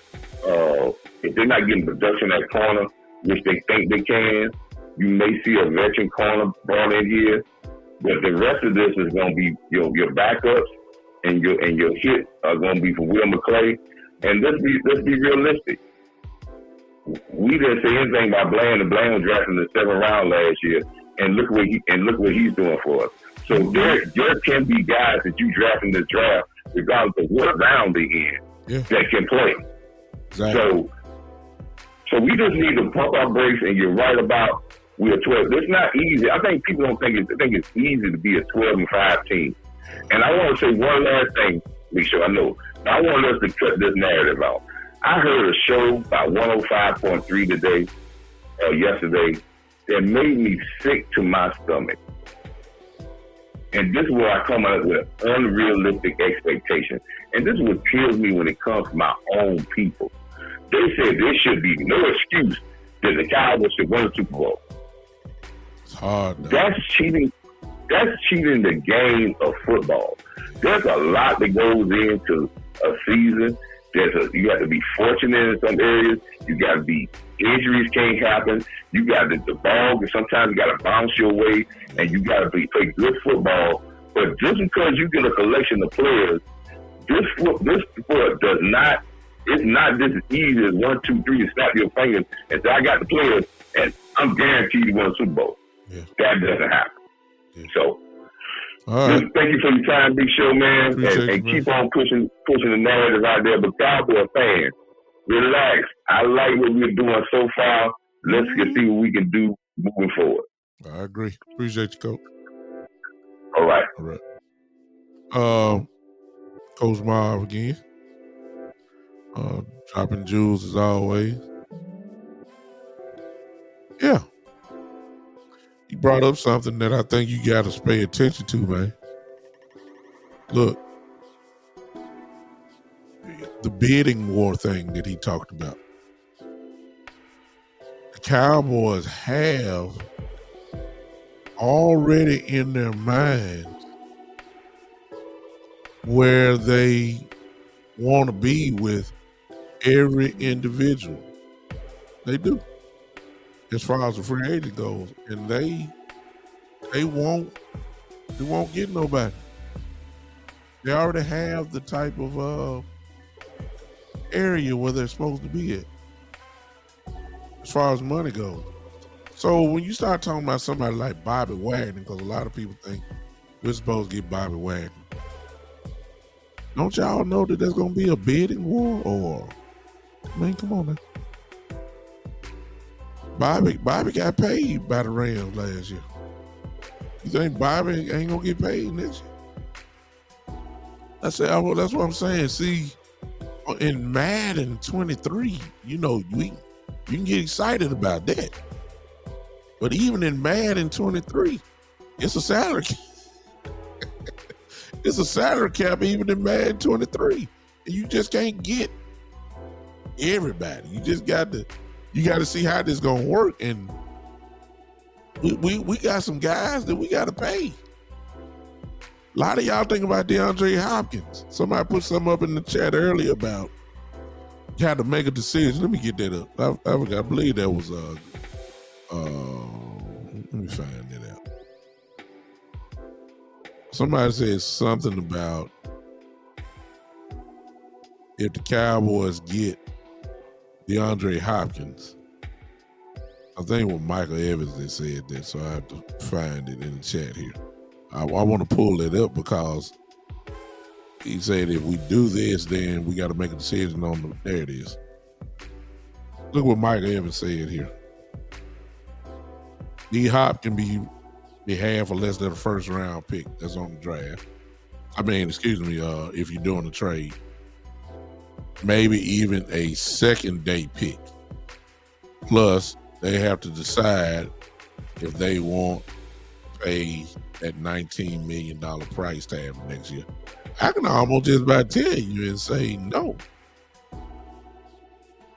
getting production at corner, which they think they can. You may see a veteran corner brought in here, but the rest of this is going to be your backups and your hit are going to be from Will McClay. And let's be realistic. We didn't say anything about Bland. The Bland was drafted in the 7th round last year, and look what he's doing for us. So there can be guys that you draft in this draft, regardless of what round they're in, that can play. Exactly. So we just need to pump our brakes. And you're right about we're 12. It's not easy. I think people don't think it's easy to be a 12-5 team. And I want to say one last thing, make sure I know. I want us to cut this narrative out. I heard a show by 105.3 yesterday, that made me sick to my stomach. And this is where I come out with unrealistic expectations. And this is what kills me when it comes to my own people. They said there should be no excuse that the Cowboys should win the Super Bowl. It's hard, though. That's cheating. That's cheating the game of football. There's a lot that goes into a season. You have to be fortunate in some areas. You got to be injuries can't happen. You got the ball. Sometimes you got to bounce your way, and you got to play good football. But just because you get a collection of players, this sport does not. It's not just as easy as 1, 2, 3 to snap your fingers and say, I got the players, and I'm guaranteed to win a Super Bowl. Yeah. That doesn't happen. Yeah. So, all right. Thank you for your time, Big Show, man. And keep on pushing the narrative out there. But Cowboy fans, relax. I like what we're doing so far. Let's see what we can do moving forward. I agree. Appreciate you, Coach. All right. Coach Marv again. Dropping jewels as always. Yeah. He brought up something that I think you got to pay attention to, man. Look, the bidding war thing that he talked about. The Cowboys have already in their minds where they want to be with every individual. They do, as far as the free agent goes, and they won't get nobody. They already have the type of area where they're supposed to be at, as far as money goes. So when you start talking about somebody like Bobby Wagner, because a lot of people think we're supposed to get Bobby Wagner, don't y'all know that there's going to be a bidding war? Or, man, come on now. Bobby got paid by the Rams last year. You think Bobby ain't going to get paid next year? That's what I'm saying. See, in Madden 23, you can get excited about that. But even in Madden 23, it's a salary cap. It's a salary cap even in Madden 23. And you just can't get everybody. You just got to see how this gonna work. And we got some guys that we gotta pay. A lot of y'all think about DeAndre Hopkins. Somebody put something up in the chat earlier about you had to make a decision. Let me get that up. I believe that was let me find that out. Somebody said something about if the Cowboys get DeAndre Hopkins. I think it was Michael Evans that said that, so I have to find it in the chat here. I want to pull it up because he said if we do this, then we got to make a decision on the. There it is. Look what Michael Evans said here. D-Hop can be half or less than a first-round pick that's on the draft. I mean, excuse me, if you're doing a trade. Maybe even a second-day pick. Plus, they have to decide if they want to pay that $19 million price tag next year. I can almost just about tell you and say no.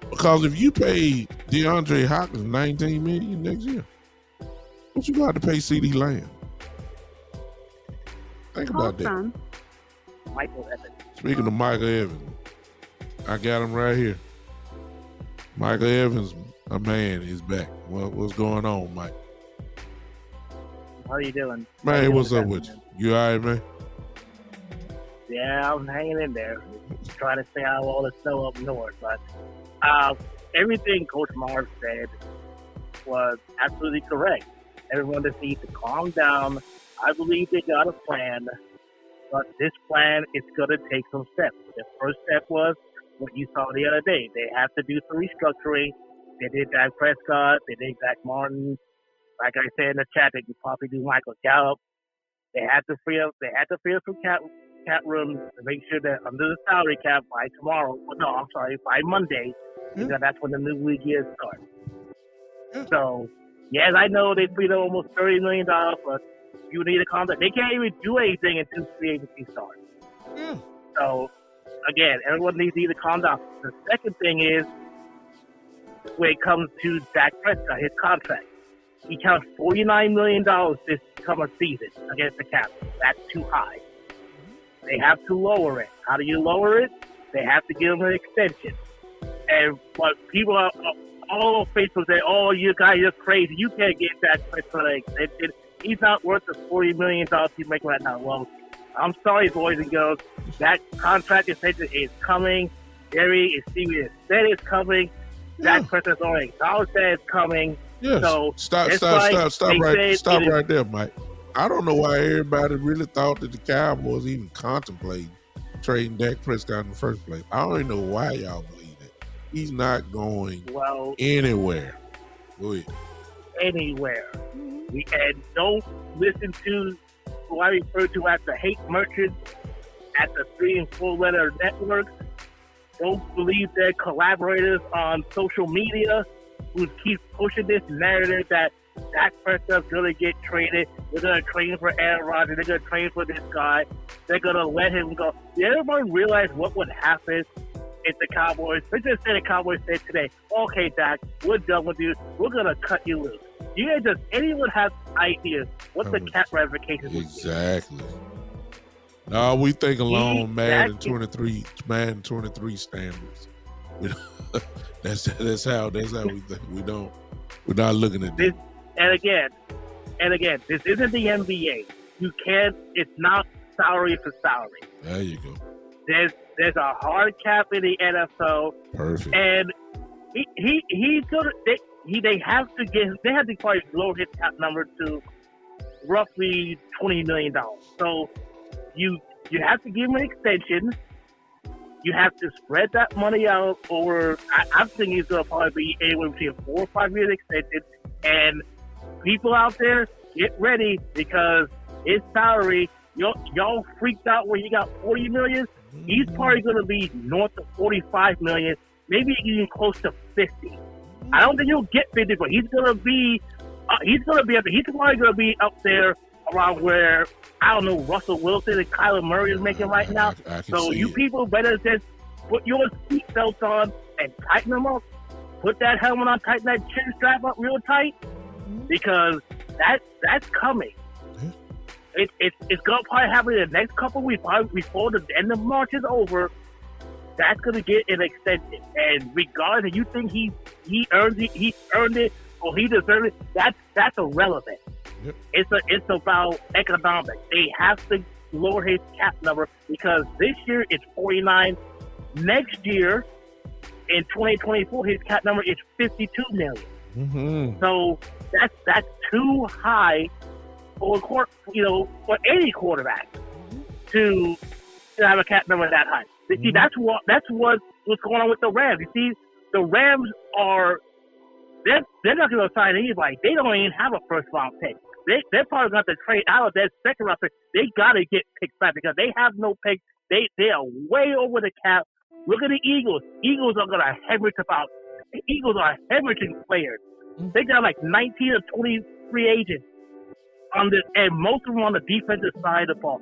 Because if you pay DeAndre Hopkins $19 million next year, what you got to pay CD Lamb? Think about that. Michael Evans. Speaking of Michael Evans, I got him right here. Michael Evans, my man, is back. What's going on, Mike? How are you doing? Man, what's up with you? You all right, man? Yeah, I'm hanging in there. Just trying to stay out of all the snow up north. But everything Coach Mars said was absolutely correct. Everyone just needs to calm down. I believe they got a plan, but this plan is going to take some steps. The first step was what you saw the other day. They have to do some restructuring. They did Dak Prescott. They did Zach Martin. Like I said in the chat, they could probably do Michael Gallup. They had to free up some cap room to make sure that under the salary cap by by Monday, because that's when the new league year starts. So, yes, I know they freed up almost $30 million, but you need a contract. They can't even do anything until free agency starts. So, again, everyone needs to either calm down. The second thing is, when it comes to Dak Prescott, his contract, he counts $49 million this coming season against the cap. That's too high. They have to lower it. How do you lower it? They have to give him an extension. And what people are all over Facebook say, "Oh, you guys are crazy. You can't get Dak Prescott an extension. He's not worth the $40 million he's making right now." Well, I'm sorry, boys and girls. That contract extension is coming. Gary is serious. Said it's coming. Dak Prescott's already acknowledged that it's coming. Yes. So stop right there, Mike. I don't know why everybody really thought that the Cowboys even contemplated trading Dak Prescott in the first place. I don't even know why y'all believe that. He's not going anywhere. Go ahead. Anywhere. And don't listen to who I refer to as the hate merchants at the 3 and 4 letter networks. Don't believe their collaborators on social media who keep pushing this narrative that Dak Prescott's going to get traded. They're going to trade for Aaron Rodgers. They're going to trade for this guy. They're going to let him go. Did everybody realize what would happen if the Cowboys, let's just say the Cowboys said today, "Okay, Dak, we're done with you. We're going to cut you loose." Does anyone have ideas what the cap ramifications would be? Exactly. No, we think along Madden 23 standards. That's how we think. We're not looking at this. And again, this isn't the NBA. It's not salary for salary. There you go. There's a hard cap in the NFL. Perfect. And he's gonna they have to probably lower his cap number to roughly $20 million. So you have to give him an extension. You have to spread that money out over. I'm thinking he's going to probably be anywhere between 4 or 5 years extension. And people out there, get ready because his salary, y'all freaked out when he got $40 million. He's probably going to be north of $45 million, maybe even close to $50. I don't think he'll get $50, but he's going to be up there. He's probably going to be up there around where, I don't know, Russell Wilson and Kyler Murray is making right now. So you people better just put your seatbelts on and tighten them up. Put that helmet on, tighten that chin strap up real tight, because that's coming. It's going to probably happen in the next couple of weeks, probably before the end of March is over. That's going to get an extension. And regardless, you think he earned it or he deserves it. That's irrelevant. Yep. It's about economics. They have to lower his cap number because this year it's 49. Next year, in 2024, his cap number is 52 million. Mm-hmm. So that's too high for for any quarterback to have a cap number that high. Mm-hmm. See, that's what's going on with the Rams. You see, the Rams they're not going to sign anybody. They don't even have a first round pick. They're probably going to trade out of their second round pick. They got to get picked back because they have no pick. They are way over the cap. Look at the Eagles. Eagles are going to Eagles are hemorrhaging players. Mm-hmm. They got like 19 or 20 free agents and most of them on the defensive side of the ball.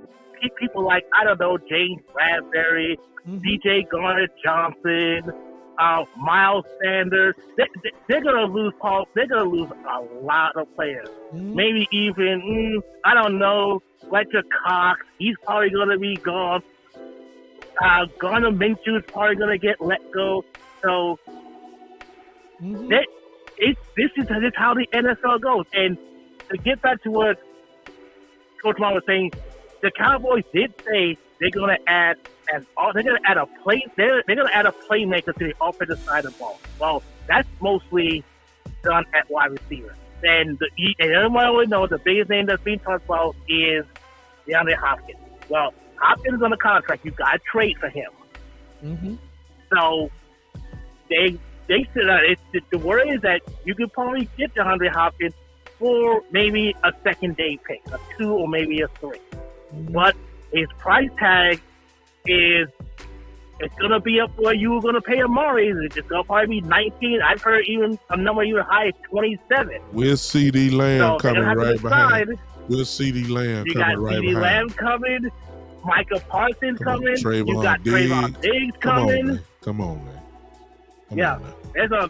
People like, I don't know, James Bradbury, Mm-hmm. DJ Garner-Johnson, Miles Sanders. They're going to lose They're going to lose a lot of players. Mm-hmm. Maybe even, I don't know, Fletcher Cox. He's probably going to be gone. Garner Minshew is probably going to get let go. So Mm-hmm. this is how the NFL goes. And to get back to what Coach Mom was saying, the Cowboys did say they're going to add a playmaker to the offensive side of the ball. Well, that's mostly done at wide receiver. And everyone always knows the biggest name that's being talked about is DeAndre Hopkins. Well, Hopkins is on the contract. You got to trade for him. Mm-hmm. So they said the word is that you could probably get DeAndre Hopkins for maybe a second day pick, a 2 or maybe a 3. Mm-hmm. But his price tag it's going to be up where you were going to pay Amari. It's going to probably be 19. I've heard even a number even high as 27. With CD Lamb coming right behind. With CD Lamb coming right behind. You got CD Lamb coming. Micah Parsons coming. You got Trayvon Diggs coming. Come on, man. Come yeah, on, man.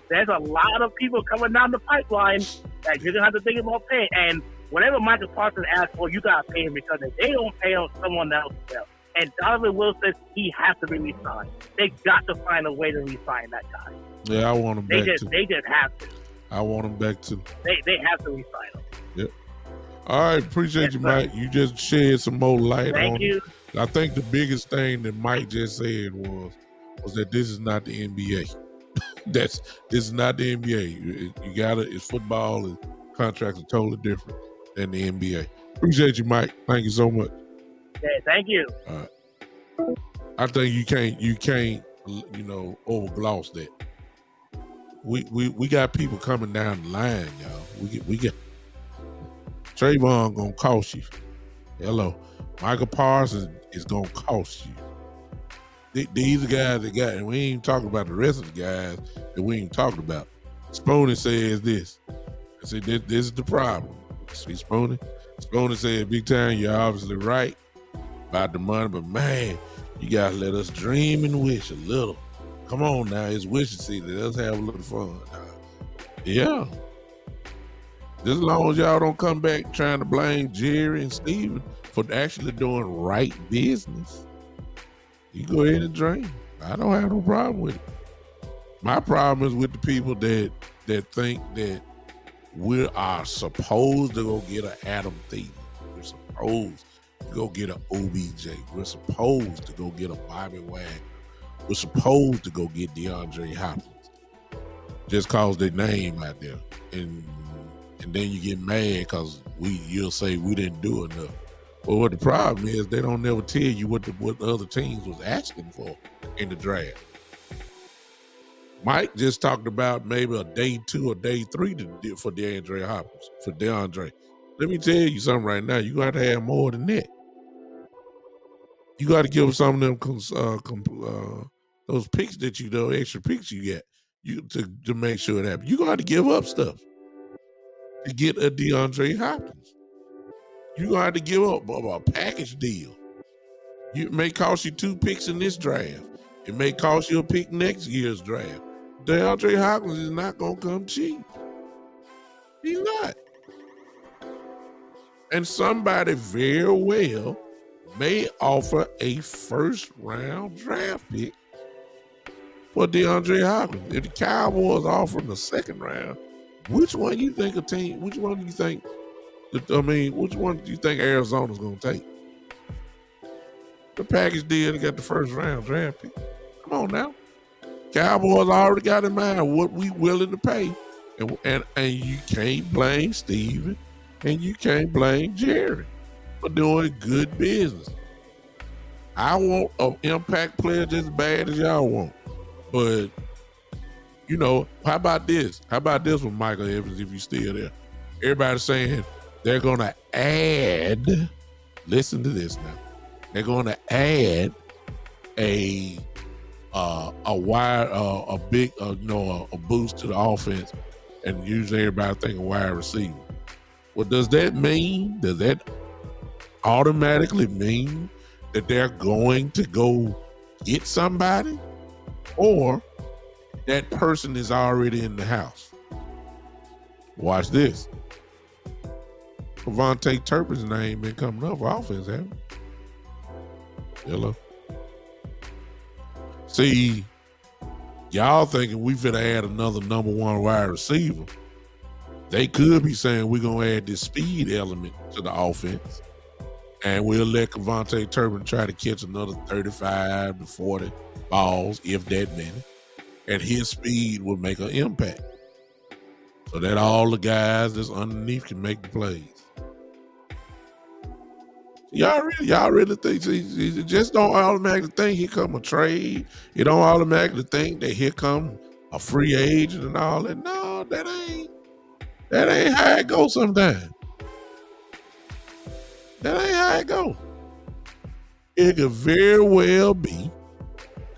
There's a lot of people coming down the pipeline that you're going to have to think about paying. And whatever Micah Parsons asks for, you got to pay him because if they don't pay him, someone else will. And Donovan Wilson, he has to be re-signed. They got to find a way to re-sign that guy. Yeah, I want him back too. They just have to. I want him back too. They have to re-sign him. Yep. All right, appreciate you, Mike. You just shed some more light on Thank you. it. I think the biggest thing that Mike just said was that this is not the NBA. This is not the NBA. It's football and contracts are totally different than the NBA. Appreciate you, Mike. Thank you so much. Yeah, thank you. All right. I think you can't overgloss that. We got people coming down the line, y'all. We get Trayvon gonna cost you. Hello, Michael Parsons is gonna cost you. These are guys that got, and we ain't even talking about the rest of the guys that we ain't talking about. Sponey says this. I said this is the problem. See, Sponey said, "Big time, you're obviously right about the money, but man, you gotta let us dream and wish a little. Come on now, it's wishing season. Let's have a little fun." Yeah. Just as long as y'all don't come back trying to blame Jerry and Steven for actually doing right business, you go ahead and dream. I don't have no problem with it. My problem is with the people that think that we are supposed to go get an Adam Thielen. We're supposed to go get an OBJ. We're supposed to go get a Bobby Wagner. We're supposed to go get DeAndre Hopkins. Just cause their name out there. And then you get mad because you'll say we didn't do enough. Well, what the problem is, they don't never tell you what the other teams was asking for in the draft. Mike just talked about maybe a day 2 or day 3 for DeAndre Hopkins, for DeAndre. Let me tell you something right now. You got to have more than that. You got to give some of them those picks that extra picks you get, to make sure it happens. You're going to have to give up stuff to get a DeAndre Hopkins. You're going to have to give up a package deal. It may cost you 2 picks in this draft. It may cost you a pick next year's draft. DeAndre Hopkins is not going to come cheap. He's not. And somebody very well may offer a first-round draft pick for DeAndre Hopkins. If the Cowboys offering the second round, Which one you think a team? Which one do you think? Which one do you think Arizona's going to take? The package deal to get the first round draft pick. Come on now. Cowboys already got in mind what we willing to pay. And you can't blame Steven and you can't blame Jerry for doing good business. I want an impact player just as bad as y'all want. But, how about this? How about this with Michael Evans if you're still there? Everybody's saying they're going to add, listen to this now, they're going to add a boost to the offense, and usually everybody think a wide receiver. Well, does that mean? Does that automatically mean that they're going to go get somebody, or that person is already in the house? Watch this. Avonte Turpin's name been coming up for offense, haven't it? Hello. See, y'all thinking we finna add another number one wide receiver. They could be saying we're gonna add this speed element to the offense, and we'll let Avonte Turpin try to catch another 35 to 40 balls, if that many, and his speed will make an impact, so that all the guys that's underneath can make the plays. Y'all really think, you just don't automatically think here come a trade. You don't automatically think that here come a free agent and all that. No, that ain't how it goes sometimes. That ain't how it goes. It could very well be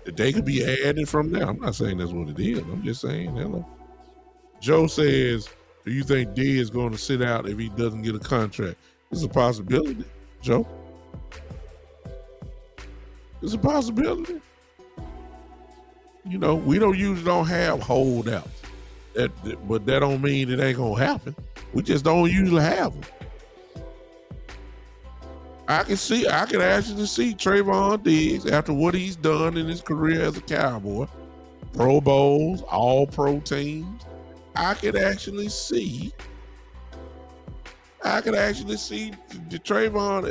that they could be added from there. I'm not saying that's what it is. I'm just saying, hello. Joe says, do you think D is going to sit out if he doesn't get a contract? It's a possibility. Joe, it's a possibility. We usually don't have holdouts, but that don't mean it ain't gonna happen. We just don't usually have them. I can actually see Trayvon Diggs after what he's done in his career as a Cowboy, Pro Bowls, All Pro teams. I could actually see the Trayvon.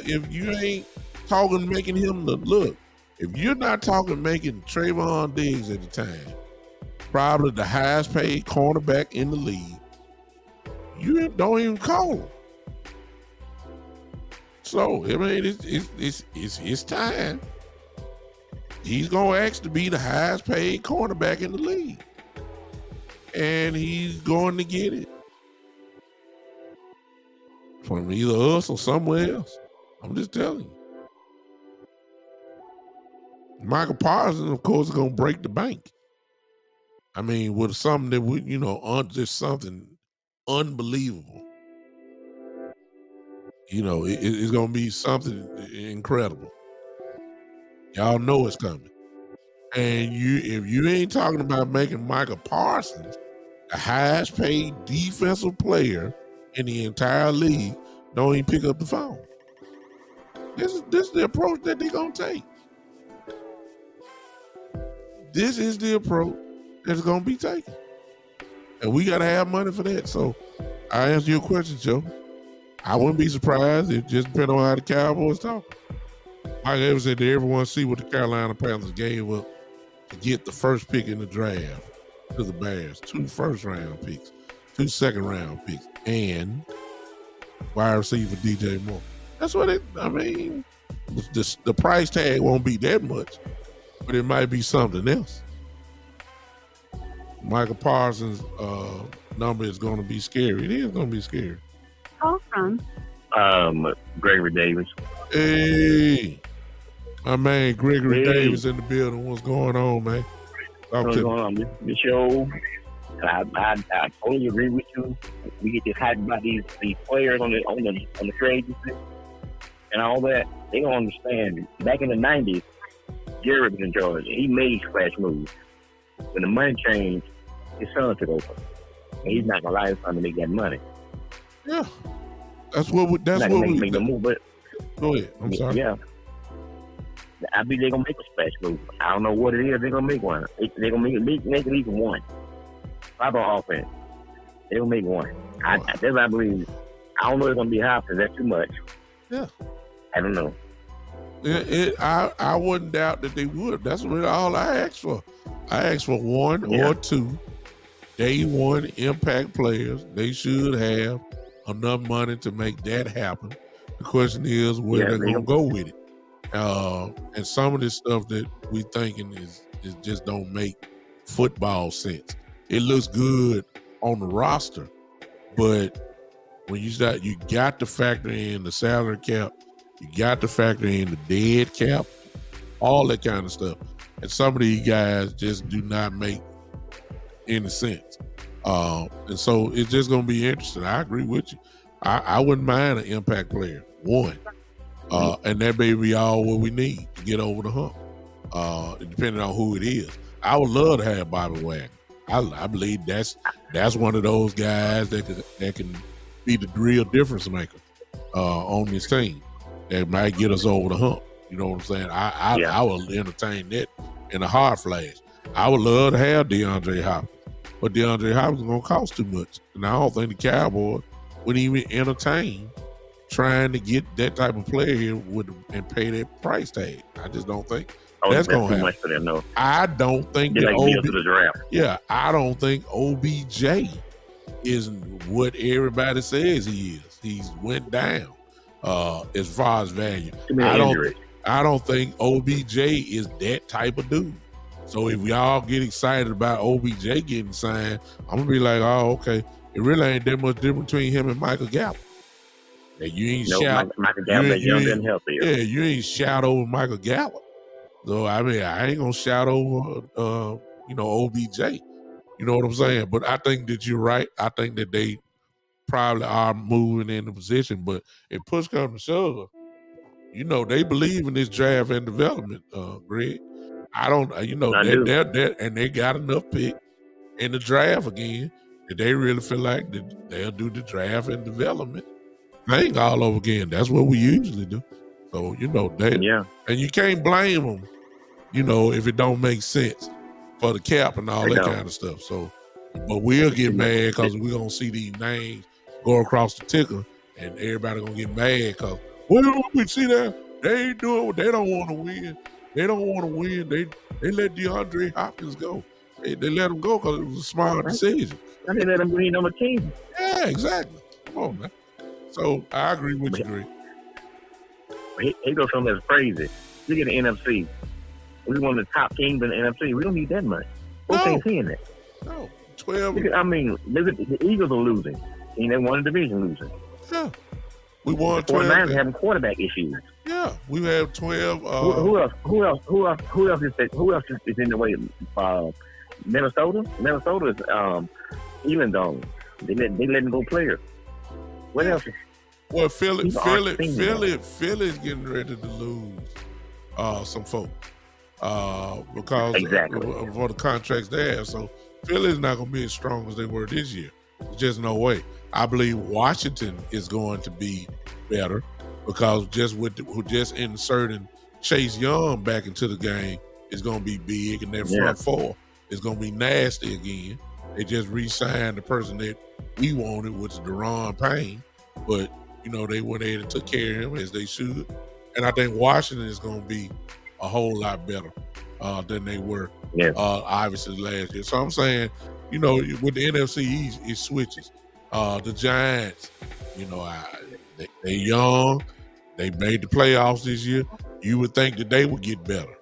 If you ain't talking making him look, if you're not talking making Trayvon Diggs at the time probably the highest paid cornerback in the league, you don't even call him. So it's time. He's gonna ask to be the highest paid cornerback in the league, and he's going to get it from either us or somewhere else. I'm just telling you. Michael Parsons, of course, is going to break the bank. With something that we, just something unbelievable. It's going to be something incredible. Y'all know it's coming. And if you ain't talking about making Michael Parsons the highest paid defensive player in the entire league, don't even pick up the phone. This is the approach that they're going to take. This is the approach that's going to be taken. And we got to have money for that. So I answer your question, Joe. I wouldn't be surprised if just depending on how the Cowboys talk. Mike Evans said that everyone see what the Carolina Panthers gave up to get the first pick in the draft to the Bears. 2 first-round picks, 2 second-round picks, and wide receiver DJ Moore. That's what the price tag won't be that much, but it might be something else. Michael Parsons' number is going to be scary. It is going to be scary. Call from Gregory Davis. Hey, my man Gregory Davis in the building. What's going on, man? What's going on? This show, I totally agree with you. We get this hype about these players on the trade and all that. They don't understand. Back in the 90s, Jerry was in charge. He made splash moves. When the money changed, his son took over. And he's not gonna allow his son to make that money. Yeah, that's what we make the move. But go ahead. I'm sorry. Yeah, I believe they're gonna make a splash move. I don't know what it is. They're gonna make one. They're gonna make at least one. Probably offense. They will make one. That's what I believe. I don't know if it's gonna be high because that's too much. Yeah. I don't know. I wouldn't doubt that they would. That's really all I asked for. I asked for one or two day one impact players. They should have enough money to make that happen. The question is where they're gonna go with it. And some of this stuff that we thinking is just don't make football sense. It looks good on the roster, but when you got to factor in the salary cap, you got to factor in the dead cap, all that kind of stuff. And some of these guys just do not make any sense. And so it's just going to be interesting. I agree with you. I wouldn't mind an impact player, one. And that may be all what we need to get over the hump, depending on who it is. I would love to have Bobby Wagner. I believe that's one of those guys that can be the real difference maker on this team that might get us over the hump. You know what I'm saying? I will entertain that in a hard flash. I would love to have DeAndre Hopkins, but DeAndre Hopkins is going to cost too much. And I don't think the Cowboys would even entertain trying to get that type of player here and pay that price tag. I just don't think that's going to happen. Much for them, no. I don't think that the draft. Yeah, I don't think OBJ is what everybody says he is. He's went down as far as value. I don't think OBJ is that type of dude. So if we all get excited about OBJ getting signed, I'm gonna be like, oh, okay. It really ain't that much difference between him and Michael Gallup. That you ain't shout. Michael Gallup is young and healthy. Yeah, you ain't shout over Michael Gallup. So I mean, I ain't gonna shout over, OBJ. You know what I'm saying? But I think that you're right. I think that they probably are moving in the position. But if push comes to shove, they believe in this draft and development, Greg. I don't, they're and they got enough pick in the draft again that they really feel like that they'll do the draft and development thing all over again. That's what we usually do. So, and you can't blame them, if it don't make sense for the cap and all that kind of stuff. So, but we'll get mad because we're going to see these names go across the ticker and everybody going to get mad because, well, we see that they ain't doing what they don't want to win. They don't want to win. They let DeAndre Hopkins go. They let him go because it was a smart decision. And they let him win on the team. Yeah, exactly. Come on, man. So I agree with you, Greg. He goes something that's crazy. Look at the NFC. We're one of the top teams in the NFC. We don't need that much. Both ain't seeing that. No, 12. Look at the Eagles are losing. They won the division losing. Yeah. We won 12. The 49ers having quarterback issues. Yeah, we have 12. Who else is in the way? Minnesota. Minnesota is Elon Dome. They letting go players. What else? Well, Philly's getting ready to lose some folks because for the contracts they have. So Philly's not going to be as strong as they were this year. There's just no way. I believe Washington is going to be better because just inserting Chase Young back into the game is going to be big, and their front four is going to be nasty again. They just re-signed the person that we wanted, which is Deron Payne, but they went ahead and took care of him as they should. And I think Washington is going to be a whole lot better than they were, obviously, last year. So I'm saying, with the NFC East, it switches. The Giants, they're young. They made the playoffs this year. You would think that they would get better.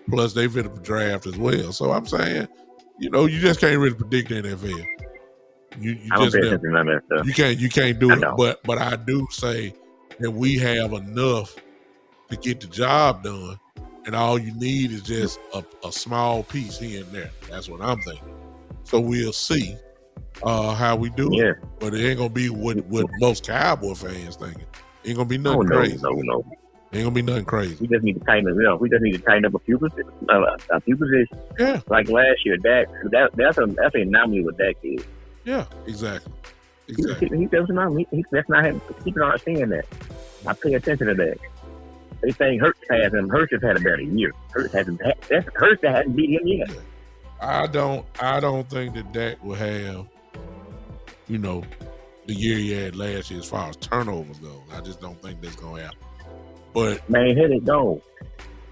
Plus, they've hit the draft as well. So I'm saying, you just can't really predict the NFL. I don't pay attention to none of that stuff. You can't do it. But I do say that we have enough to get the job done, and all you need is just a small piece here and there. That's what I'm thinking. So we'll see how we do it. But it ain't gonna be what most Cowboy fans thinking. It ain't gonna be nothing crazy. No. Ain't gonna be nothing crazy. We just need to tighten it up. We just need to tighten up a few positions. Yeah. Like last year, that's an anomaly with Dak is. Yeah, exactly. He doesn't know. That's not him. People aren't seeing that. I pay attention to that. They saying Hurts has him. Hurts has had a better year. Hurts hasn't beat him yet. I don't think that Dak will have the year he had last year as far as turnovers go. I just don't think that's gonna happen. But Man, hit it, go.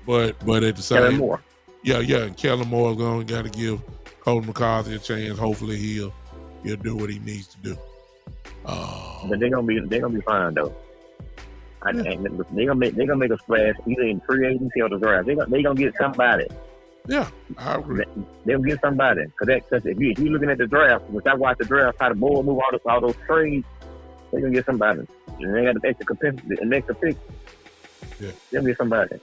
But at the Kellen same, Moore. and Kellen Moore's got to give Colton McCarthy a chance. Hopefully he'll do what he needs to do. But they're gonna be fine though. They're gonna make a splash either in free agency or the draft. They're gonna get somebody. Yeah, I agree. They'll get somebody. Because if you're looking at the draft, which I watch the draft, how the board move all those trades, they're gonna get somebody. And they got the extra pick. Yeah, they'll get somebody.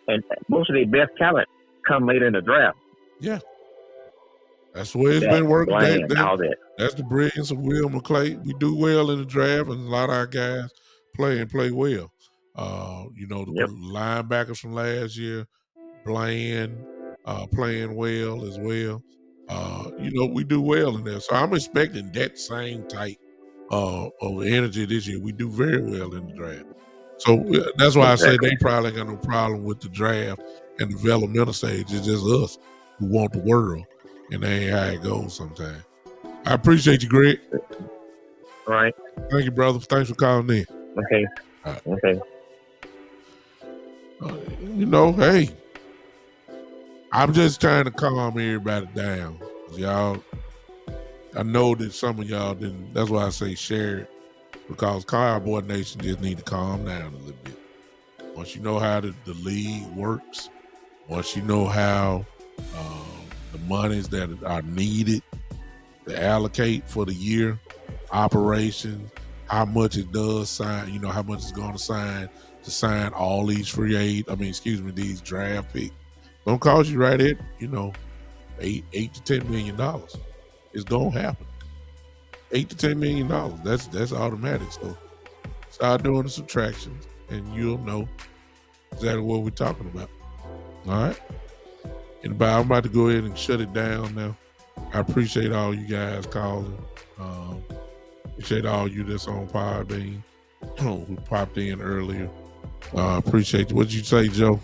And most of their best talent come later in the draft. Yeah. That's the way it's been working. That's the brilliance of Will McClay. We do well in the draft, and a lot of our guys play well. The linebackers from last year, Bland, playing well as well. We do well in there. So I'm expecting that same type of energy this year. We do very well in the draft. So that's why I say they probably got no problem with the draft and developmental stage. It's just us who want the world, and that ain't how it goes sometimes. I appreciate you, Greg. All right. Thank you, brother. Thanks for calling in. Okay. Right. Okay. Hey, I'm just trying to calm everybody down. Y'all, I know that some of y'all didn't. That's why I say share it, because Cowboy Nation just need to calm down a little bit. Once you know how the league works, once you know how the monies that are needed to allocate for the year, operations, how much it does sign, how much it's going to sign all these these draft picks. Don't cost you right at, $8 to $10 million. It's gonna happen. $8 to $10 million. That's automatic. So start doing the subtractions, and you'll know exactly what we're talking about. All right. I'm about to go ahead and shut it down now. I appreciate all you guys calling. Appreciate all you that's on Podbean who popped in earlier. Appreciate you. What'd you say, Joe?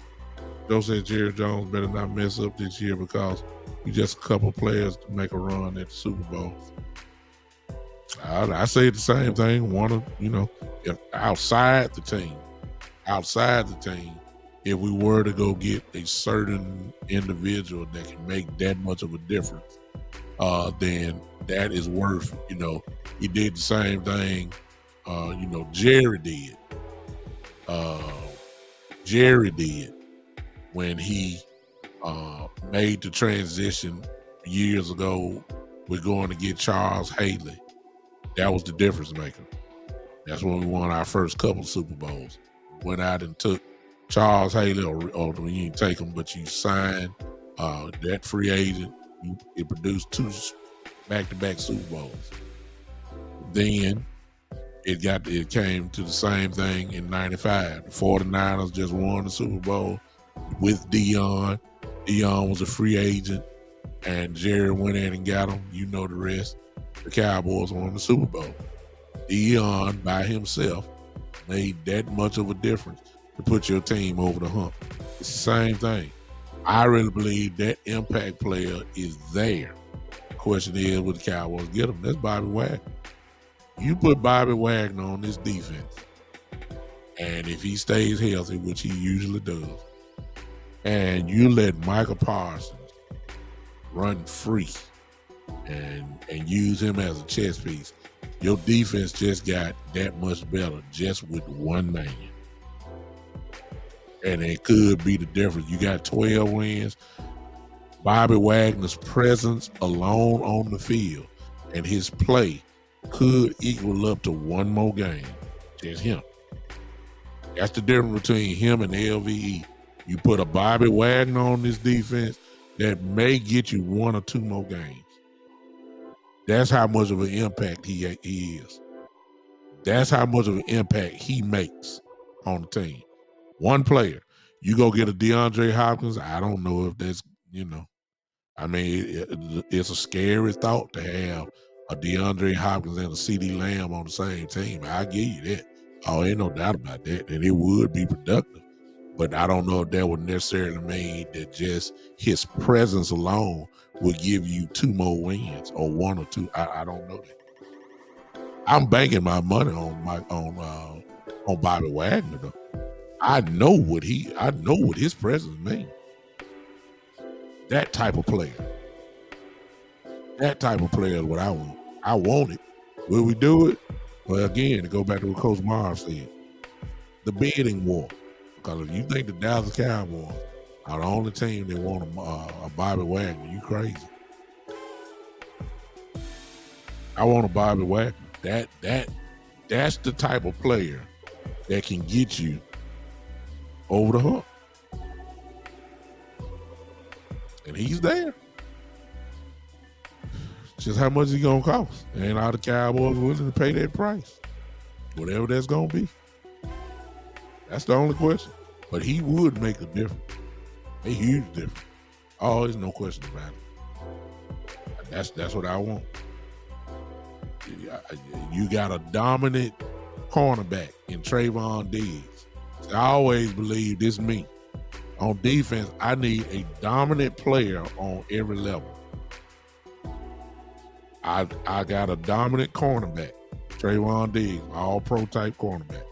Joe said Jerry Jones better not mess up this year because we just a couple players to make a run at the Super Bowl. I say the same thing. If outside the team, if we were to go get a certain individual that can make that much of a difference, then that is worth, he did the same thing, Jerry did. Jerry did when he made the transition years ago with going to get Charles Haley. That was the difference maker. That's when we won our first couple Super Bowls. Went out and took Charles Haley, or you didn't take him, but you signed that free agent. It produced 2 back-to-back Super Bowls. Then it came to the same thing in 95. The 49ers just won the Super Bowl with Dion. Dion was a free agent, and Jerry went in and got him. You know the rest. The Cowboys won the Super Bowl. Dion by himself made that much of a difference to put your team over the hump. It's the same thing. I really believe that impact player is there. The question is, will the Cowboys get him? That's Bobby Wagner. You put Bobby Wagner on this defense, and if he stays healthy, which he usually does, and you let Michael Parsons run free and use him as a chess piece, your defense just got that much better just with one man. And it could be the difference. You got 12 wins. Bobby Wagner's presence alone on the field and his play could equal up to one more game. Just him. That's the difference between him and LVE. You put a Bobby Wagner on this defense, that may get you 1 or 2 more games. That's how much of an impact he is. That's how much of an impact he makes on the team. One player. You go get a DeAndre Hopkins, I don't know if that's, it's a scary thought to have a DeAndre Hopkins and a CeeDee Lamb on the same team. I give you that. Oh, ain't no doubt about that. And it would be productive. But I don't know if that would necessarily mean that just his presence alone would give you 2 more wins or 1 or 2. I don't know that. I'm banking my money on Bobby Wagner though. I know what his presence means. That type of player. That type of player is what I want. I want it. Will we do it? Well, again, to go back to what Coach Marv said, the bidding war. Because if you think the Dallas Cowboys are the only team that want a Bobby Wagner, you crazy. I want a Bobby Wagner. That's the type of player that can get you over the hump. And he's there. Just how much is he gonna cost? Ain't all the Cowboys willing to pay that price. Whatever that's gonna be. That's the only question. But he would make a difference. A huge difference. Oh, there's no question about it. That's what I want. You got a dominant cornerback in Trayvon Diggs. I always believe this me. On defense, I need a dominant player on every level. I got a dominant cornerback, Trayvon Diggs, all pro type cornerback.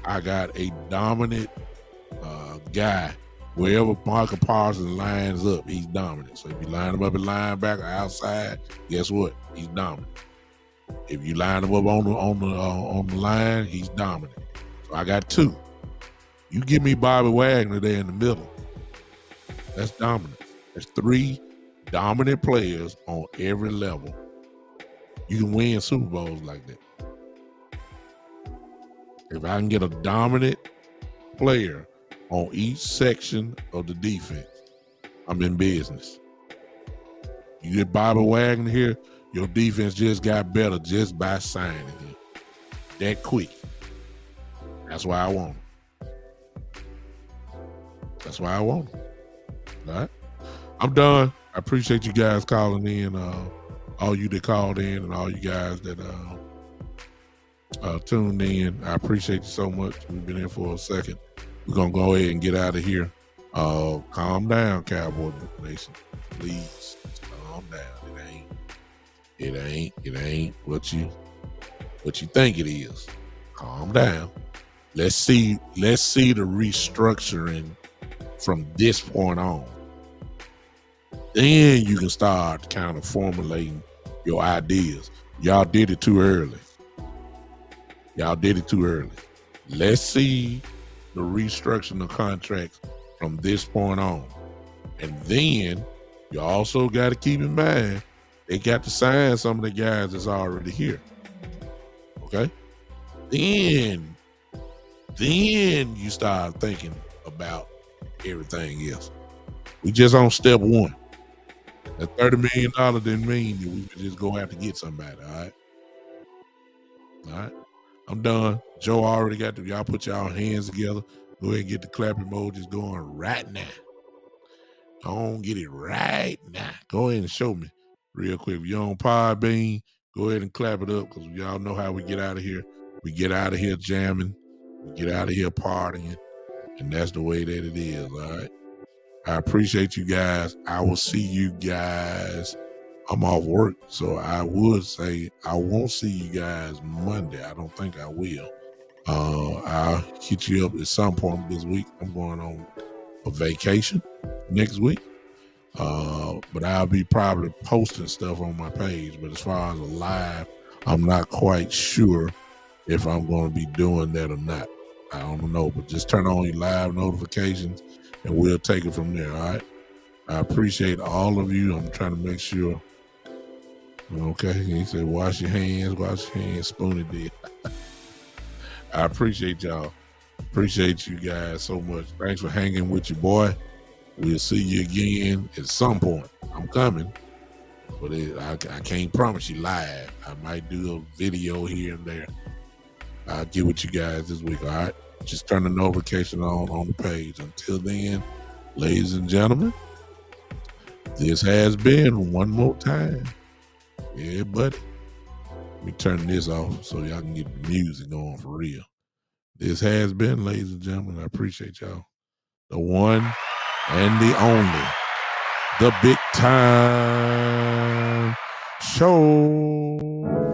I got a dominant guy. Wherever Michael Parsons lines up, he's dominant. So if you line him up at linebacker outside, guess what? He's dominant. If you line him up on the line, he's dominant. So I got two. You give me Bobby Wagner there in the middle. That's dominant. There's three dominant players on every level. You can win Super Bowls like that. If I can get a dominant player on each section of the defense, I'm in business. You get Bobby Wagner here, your defense just got better just by signing him. That quick. That's why I want him. That's why I want him. All right? I'm done. I appreciate you guys calling in. All you that called in and all you guys that tuned in. I appreciate you so much. We've been here for a second. We're going to go ahead and get out of here. Calm down, Cowboy Nation. Please, calm down. It ain't what you think it is. Calm down. Let's see the restructuring from this point on. Then you can start kind of formulating your ideas. Y'all did it too early. Let's see the restructuring of contracts from this point on. And then you also got to keep in mind, they got to sign some of the guys that's already here. Okay? Then you start thinking about everything else. We just on step one. That $30 million didn't mean that we could just go out to get somebody, all right? All right? I'm done. Joe already got y'all put y'all hands together. Go ahead and get the clap emojis going right now. Go on, get it right now. Go ahead and show me real quick. If you're on Podbean, go ahead and clap it up because y'all know how we get out of here. We get out of here jamming. We get out of here partying. And that's the way that it is, all right? I appreciate you guys. I will see you guys. I'm off work, so I would say I won't see you guys Monday. I don't think I will. I'll hit you up at some point this week. I'm going on a vacation next week. But I'll be probably posting stuff on my page. But as far as a live, I'm not quite sure if I'm going to be doing that or not. I don't know, but just turn on your live notifications and we'll take it from there, all right? I appreciate all of you. I'm trying to make sure. Okay, he said, wash your hands, Spoonie did. I appreciate y'all. Appreciate you guys so much. Thanks for hanging with your boy. We'll see you again at some point. I'm coming, but I can't promise you live. I might do a video here and there. I'll get with you guys this week, all right? Just turn the notification on the page. Until then, ladies and gentlemen, this has been one more time. Yeah, buddy. Let me turn this off so y'all can get the music going for real. This has been, ladies and gentlemen, I appreciate y'all. The one and the only, the Big Time Show.